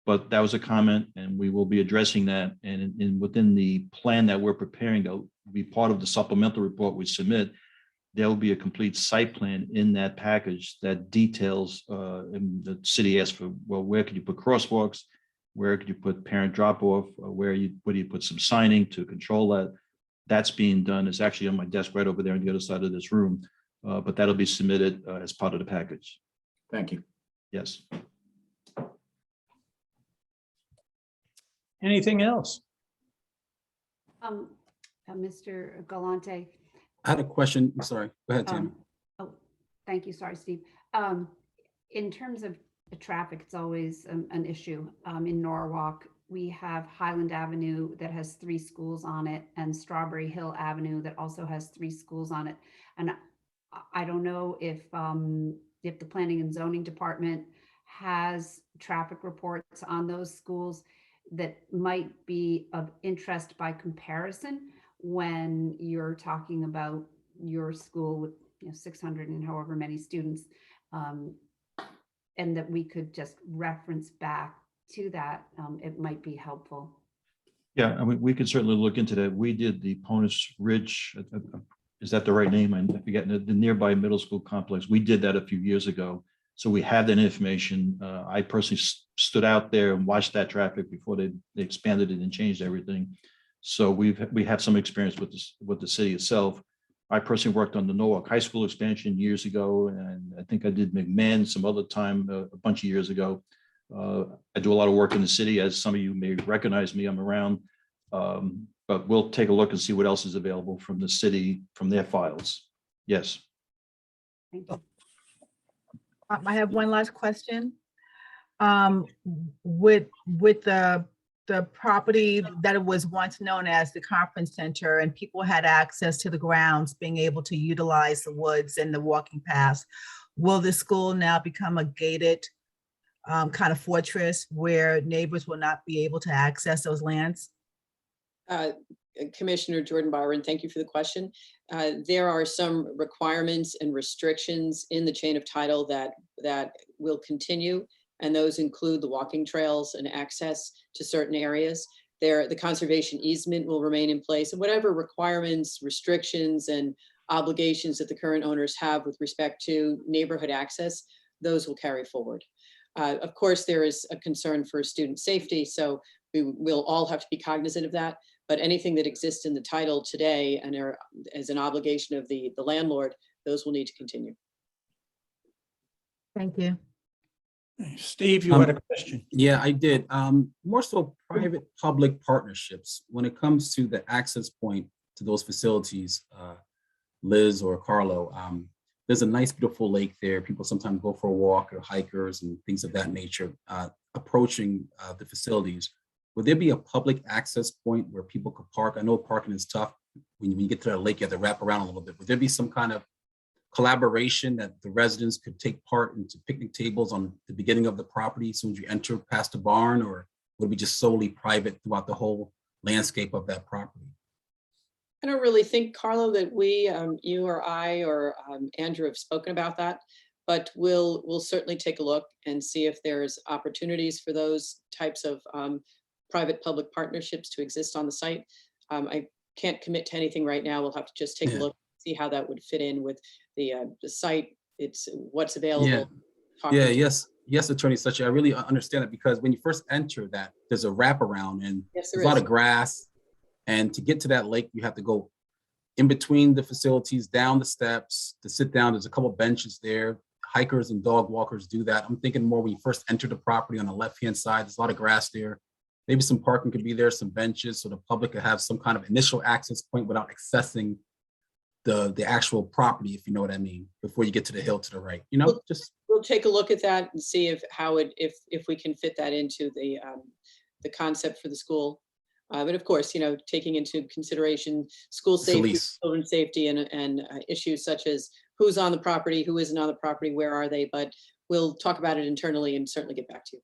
But that was a comment, and we will be addressing that. And within the plan that we're preparing, that will be part of the supplemental report we submit. There will be a complete site plan in that package that details, and the city asked for, well, where could you put crosswalks? Where could you put parent drop off? Where do you put some signing to control that? That's being done. It's actually on my desk right over there on the other side of this room, but that'll be submitted as part of the package. Thank you. Yes. Anything else? Mr. Galante. I had a question. Sorry, go ahead, Tammy. Thank you. Sorry, Steve. In terms of the traffic, it's always an issue. In Norwalk, we have Highland Avenue that has 3 schools on it, and Strawberry Hill Avenue that also has 3 schools on it. And I don't know if the Planning and Zoning Department has traffic reports on those schools that might be of interest by comparison when you're talking about your school with 600 and however many students, and that we could just reference back to that. It might be helpful. Yeah, I mean, we could certainly look into that. We did the Ponus Ridge, is that the right name? I forget, the nearby middle school complex. We did that a few years ago. So we have that information. I personally stood out there and watched that traffic before they expanded it and changed everything. So we have some experience with the city itself. I personally worked on the Norwalk High School expansion years ago, and I think I did McMahon some other time a bunch of years ago. I do a lot of work in the city, as some of you may recognize me. I'm around, but we'll take a look and see what else is available from the city, from their files. Yes. Thank you. I have one last question. With the property that it was once known as the conference center, and people had access to the grounds, being able to utilize the woods and the walking paths, will the school now become a gated kind of fortress where neighbors will not be able to access those lands? Commissioner Jordan Byron, thank you for the question. There are some requirements and restrictions in the chain of title that will continue, and those include the walking trails and access to certain areas. The conservation easement will remain in place, and whatever requirements, restrictions, and obligations that the current owners have with respect to neighborhood access, those will carry forward. Of course, there is a concern for student safety, so we will all have to be cognizant of that. But anything that exists in the title today and are as an obligation of the landlord, those will need to continue. Thank you. Steve, you had a question? Yeah, I did. More so private-public partnerships. When it comes to the access point to those facilities, Liz or Carlo, there's a nice, beautiful lake there. People sometimes go for a walk or hikers and things of that nature approaching the facilities. Would there be a public access point where people could park? I know parking is tough. When you get to the lake, you have to wrap around a little bit. Would there be some kind of collaboration that the residents could take part into picnic tables on the beginning of the property as soon as you enter past the barn, or would it be just solely private throughout the whole landscape of that property? I don't really think, Carlo, that we, you or I or Andrew have spoken about that, but we'll certainly take a look and see if there's opportunities for those types of private-public partnerships to exist on the site. I can't commit to anything right now. We'll have to just take a look, see how that would fit in with the site. It's what's available. Yeah, yes, Attorney Such. I really understand it, because when you first enter that, there's a wraparound and Yes, there's a lot of grass. And to get to that lake, you have to go in between the facilities, down the steps to sit down. There's a couple benches there. Hikers and dog walkers do that. I'm thinking more when you first enter the property on the left-hand side, there's a lot of grass there. Maybe some parking could be there, some benches, so the public could have some kind of initial access point without accessing the actual property, if you know what I mean, before you get to the hill to the right, you know, We'll take a look at that and see if we can fit that into the concept for the school. But of course, you know, taking into consideration school safety, children safety, and issues such as who's on the property, who isn't on the property, where are they? But we'll talk about it internally and certainly get back to you.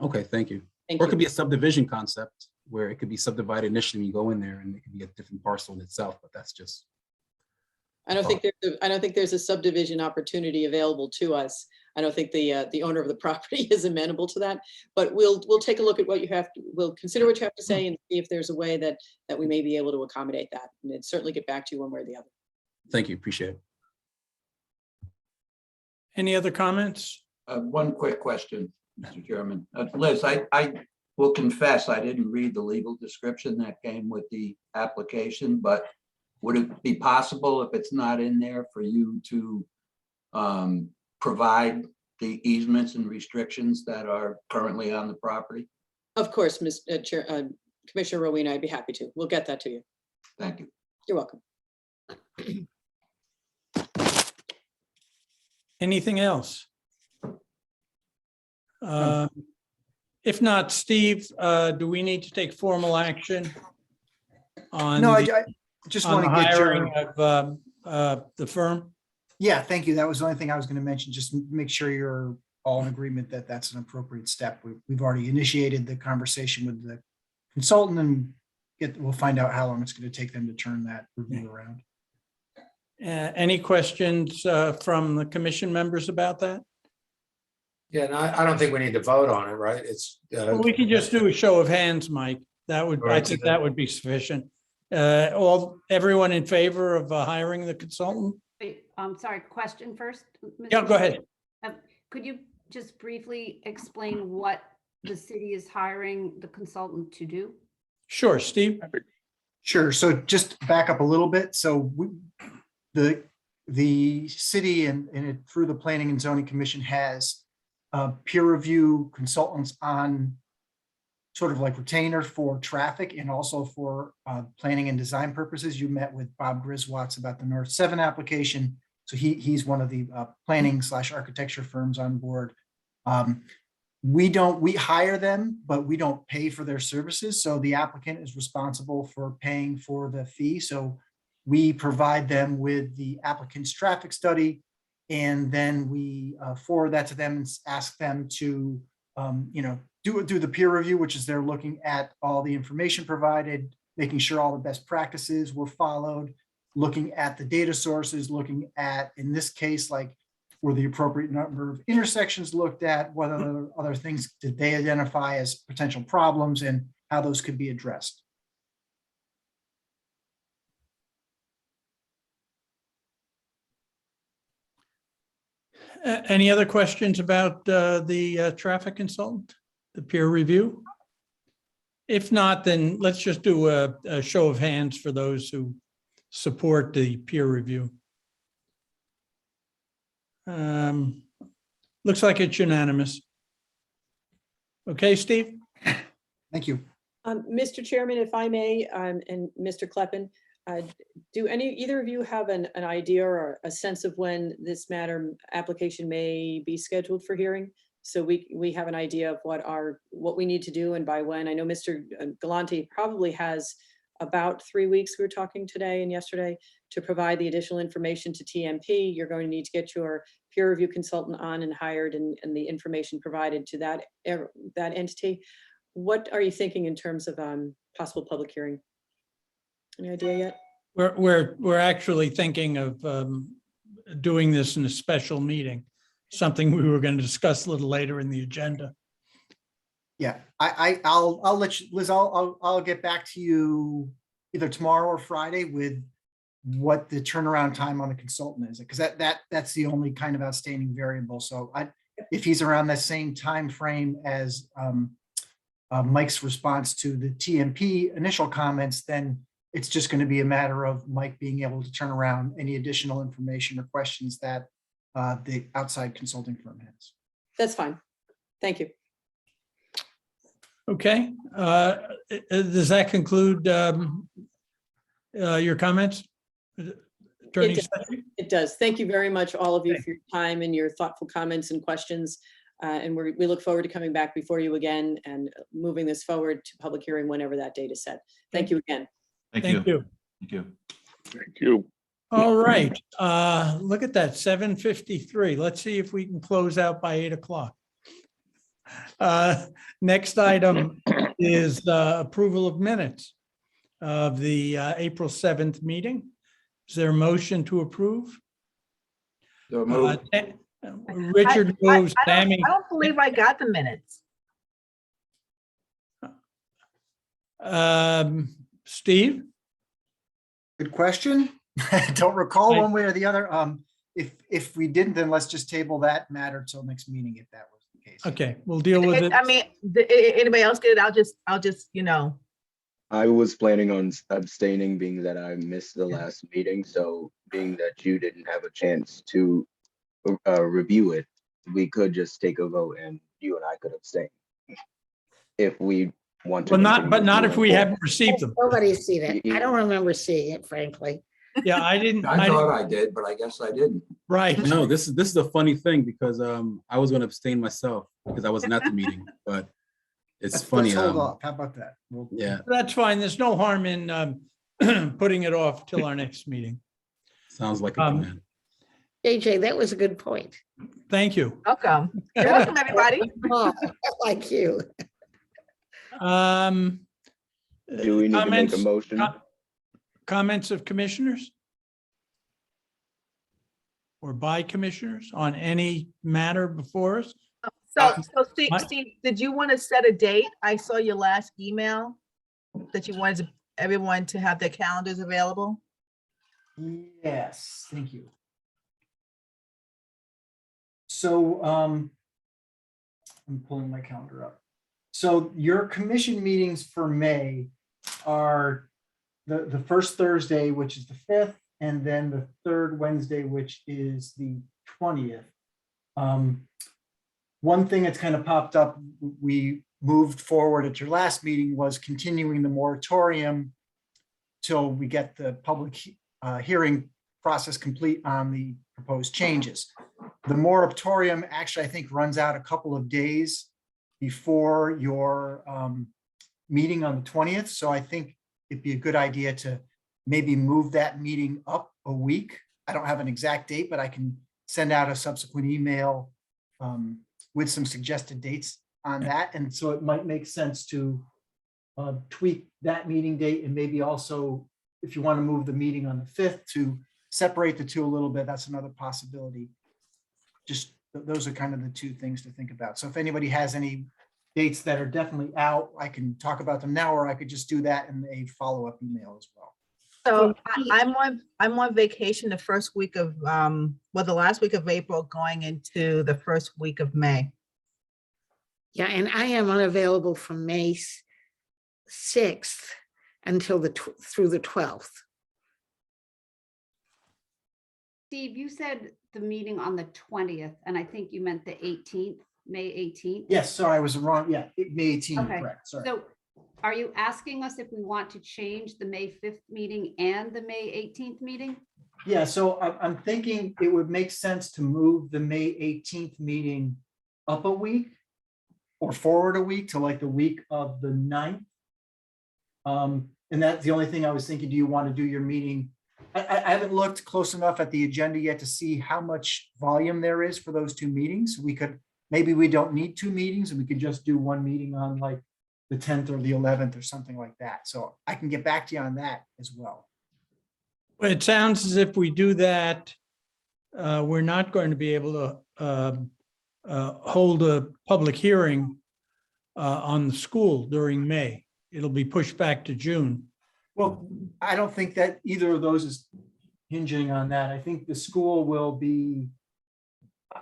Okay, thank you. Thank Or it you. could be a subdivision concept where it could be subdivided initially when you go in there, and it could be a different parcel in itself, but that's just. I don't think there's a subdivision opportunity available to us. I don't think the owner of the property is amenable to that, but we'll take a look at what you have. We'll consider what you have to say and see if there's a way that we may be able to accommodate that, and then certainly get back to you one way or the other. Thank you, appreciate it. Any other comments? One quick question, Mr. Chairman. Liz, I will confess I didn't read the legal description that came with the application, but would it be possible, if it's not in there, for you to provide the easements and restrictions that are currently on the property? Of course, Commissioner Rowena, I'd be happy to. We'll get that to you. Thank you. You're welcome. Anything else? If not, Steve, do we need to take formal action on No, the, I just on want the to get hiring your, of the firm? yeah, thank you. That was the only thing I was going to mention. Just make sure you're all in agreement that that's an appropriate step. We've already initiated the conversation with the consultant, and we'll find out how long it's going to take them to turn that review around. Any questions from the commission members about that? Yeah, and I don't think we need to vote on it, right? It's. Well, we can just do a show of hands, Mike. That would, I think that would be sufficient. Everyone in favor of hiring the consultant? Wait, I'm sorry, question first? Mr. Yeah, go ahead. Could you just briefly explain what the city is hiring the consultant to do? Sure, Steve. Sure. So just back up a little bit. So the city and it, through the Planning and Zoning Commission, has peer review consultants on sort of like retainer for traffic and also for planning and design purposes. You met with Bob Griswatz about the North 7 application. So he's one of the planning / architecture firms on board. We hire them, but we don't pay for their services. So the applicant is responsible for paying for the fee. So we provide them with the applicant's traffic study, and then we forward that to them and ask them to, do the peer review, which is they're looking at all the information provided, making sure all the best practices were followed, looking at the data sources, looking at, in this case, like, were the appropriate number of intersections looked at, whether other things did they identify as potential problems, and how those could be addressed. Any other questions about the traffic consultant, the peer review? If not, then let's just do a show of hands for those who support the peer review. Looks like it's unanimous. Okay, Steve? Thank you. Mr. Chairman, if I may, and Mr. Kleppen, do either of you have an idea or a sense of when this application may be scheduled for hearing? So we have an idea of what we need to do and by when. I know Mr. Galante probably has about 3 weeks, we were talking today and yesterday, to provide the additional information to TMP. You're going to need to get your peer review consultant on and hired and the information provided to that entity. What are you thinking in terms of possible public hearing? Any idea yet? We're actually thinking of doing this in a special meeting, something we were going to discuss a little later in the agenda. Yeah, I'll let you, Liz, I'll get back to you either tomorrow or Friday with what the turnaround time on the consultant is, because that's the only kind of outstanding variable. So if he's around that same time frame as Mike's response to the TMP initial comments, then it's just going to be a matter of Mike being able to turn around any additional information or questions that the outside consulting firm has. That's fine. Thank you. Okay. Does that conclude your comments? Attorney It does. Thank you very much, all of you, for your time and your thoughtful comments and questions. And we look forward to coming back before you again and moving this forward to public hearing whenever that date is set. Thank you again. Thank you. Thank you. All right. Look at that, 7:53. Let's see if we can close out by 8 o'clock. Next item is approval of minutes of the April 7th meeting. Is there a motion to approve? Richard moves. I don't believe I got the minutes. Steve? Good question. I don't recall one way or the other. If we didn't, then let's just table that matter till next meeting, if that was the case. Okay, we'll deal with it. I mean, anybody else get it? I'll just, I was planning on abstaining, being that I missed the last meeting. So being that you didn't have a chance to review it, we could just take a vote and you and I could abstain if we want to. But not if we haven't received them. Nobody's seen it. I don't remember seeing it, frankly. Yeah, I didn't. I thought I did, but I guess I didn't. Right. No, this is a funny thing because I was going to abstain myself because I wasn't at the meeting, but it's funny. Let's hold off. How about that? Yeah, That's fine. There's no harm in putting it off till our next meeting. sounds like a plan. JJ, that was a good point. Thank you. welcome. You're welcome, everybody. Oh, like you. Do we need to make a motion? Comments of commissioners? Or by commissioners on any matter before us? So Steve, did you want to set a date? I saw your last email that you wanted everyone to have their calendars available. Yes, thank you. So I'm pulling my calendar up. So your commission meetings for May are the first Thursday, which is the 5th, and then the third Wednesday, which is the 20th. One thing that's kind of popped up, we moved forward at your last meeting, was continuing the moratorium till we get the public hearing process complete on the proposed changes. The moratorium actually, I think, runs out a couple of days before your meeting on the 20th. So I think it'd be a good idea to maybe move that meeting up a week. I don't have an exact date, but I can send out a subsequent email with some suggested dates on that. And so it might make sense to tweak that meeting date, and maybe also, if you want to move the meeting on the 5th, to separate the two a little bit. That's another possibility. Just those are kind of the two things to think about. So if anybody has any dates that are definitely out, I can talk about them now, or I could just do that in a follow-up email as well. So I'm on vacation the first week of, the last week of April going into the first week of May. Yeah, and I am unavailable from May 6th until through the 12th. Steve, you said the meeting on the 20th, and I think you meant the 18th, May 18th. Yes, sorry, I was wrong. Yeah, May 18th, Okay, correct, sorry. so are you asking us if we want to change the May 5th meeting and the May 18th meeting? Yeah, so I'm thinking it would make sense to move the May 18th meeting up a week or forward a week to like the week of the 9th. And that's the only thing I was thinking, do you want to do your meeting? I haven't looked close enough at the agenda yet to see how much volume there is for those two meetings. We could, maybe we don't need two meetings and we could just do one meeting on like the 10th or the 11th or something like that. So I can get back to you on that as well. Well, it sounds as if we do that, we're not going to be able to hold a public hearing on the school during May. It'll be pushed back to June. Well, I don't think that either of those is hinging on that. I think the school will be,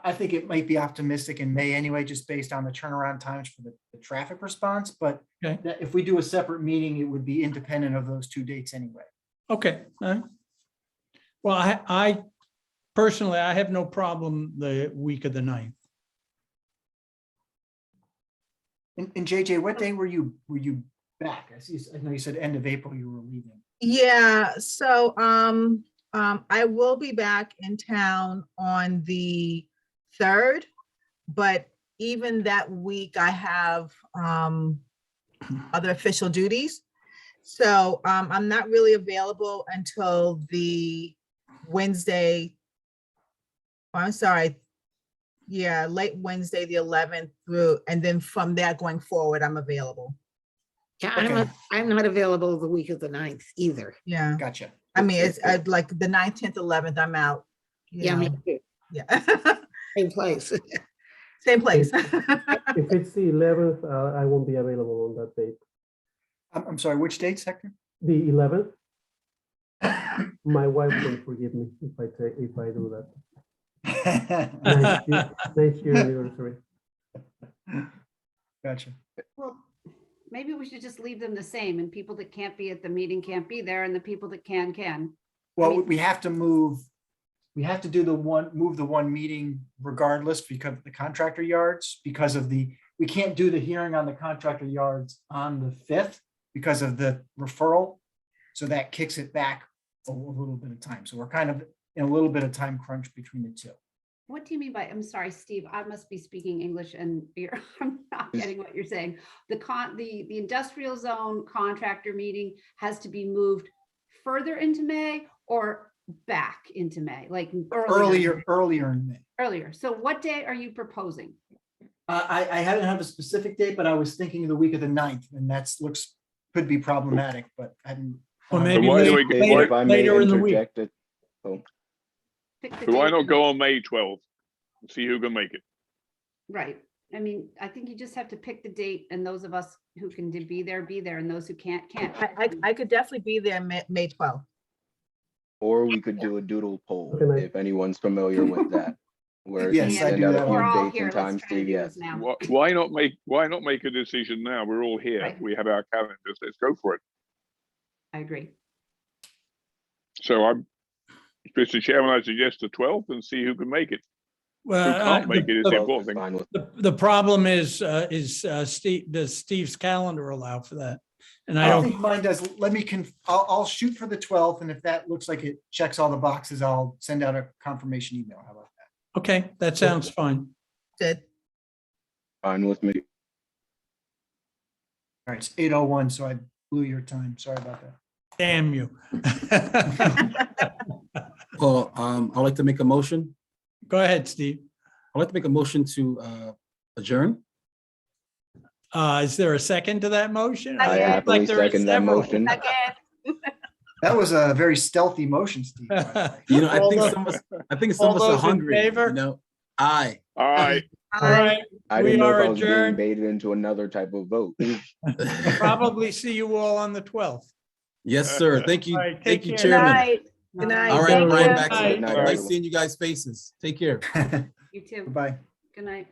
I think it might be optimistic in May anyway, just based on the turnaround times for the traffic response. But Okay. that if we do a separate meeting, it would be independent of those two dates anyway. Okay. All right. Well, I personally, I have no problem the week of the 9th. And JJ, what day were you back? I know you said end of April you were leaving. Yeah, so I will be back in town on the 3rd, but even that week I have other official duties. So I'm not really available until the Wednesday. I'm sorry. Yeah, late Wednesday, the 11th through, and then from there going forward, I'm available. Yeah, Okay. I'm not available the week of the 9th either. Yeah. Gotcha. I mean, it's like the 9th, 10th, 11th, I'm out. you Yeah, me know. too. Yeah. Same place. Same place. If it's the 11th, I won't be available on that date. I'm sorry, which dates, Hector? The 11th, my wife won't forgive me if I do that. Ninth year anniversary. Gotcha. Well, maybe we should just leave them the same, and people that can't be at the meeting can't be there, and the people that can. Well, we have to move, we have to do move the one meeting regardless because of the contractor yards, because of we can't do the hearing on the contractor yards on the 5th because of the referral. So that kicks it back a little bit of time. So we're kind of in a little bit of time crunch between the two. What do you mean by, I'm sorry, Steve, I must be speaking English and I'm not getting what you're saying. The industrial zone contractor meeting has to be moved further into May or back into May, like Earlier in May. Earlier. So what day are you proposing? I hadn't have a specific date, but I was thinking of the week of the 9th, and could be problematic, but I hadn't. Or maybe why do later, If I may later in the week. interject it. Oh, Pick the So why date. not go on May 12th and see who can make it? Right. I mean, I think you just have to pick the date, and those of us who can be there, and those who can't. I could definitely be there May 12th. or we could do a doodle poll, Okay, if anyone's familiar with that. Where Yes, you I send do out that a one. We're all few here. dates and Let's times try to to do yes. this now. Why not make a decision now? We're all here. Right. We have our calendars. Let's go for it. I agree. So Mr. Chairman, I suggest the 12th and see who can make it. Who Well, can't make it is the important thing. Fine with the problem is Steve, does Steve's calendar allow for that? And I I don't, think mine does. I'll shoot for the 12th, and if that looks like it checks all the boxes, I'll send out a confirmation email. How about that? okay, that sounds fine. Good. Fine with me. All right, it's 8:01, so I blew your time. Sorry about that. Damn you. Well, I'd like to make a motion. Go ahead, Steve. I'd like to make a motion to adjourn. Is there a second to that motion? I It looks happily like there is second that several. motion. That was a very stealthy motion, Steve. by the way. You know, I All think those- some of us all are those in hungry, favor? you know? Aye. All right. All right, I we didn't know if are I was being adjourned. baited into another type of vote. Probably see you all on the 12th. Yes, sir. Thank you. All right, Thank take you, care. Good Chairman. night. Good night. All right, Thank Brian, you. back to Bye. you. Night, Nice everyone. seeing you guys' faces. Take care. You too. Bye. Good night.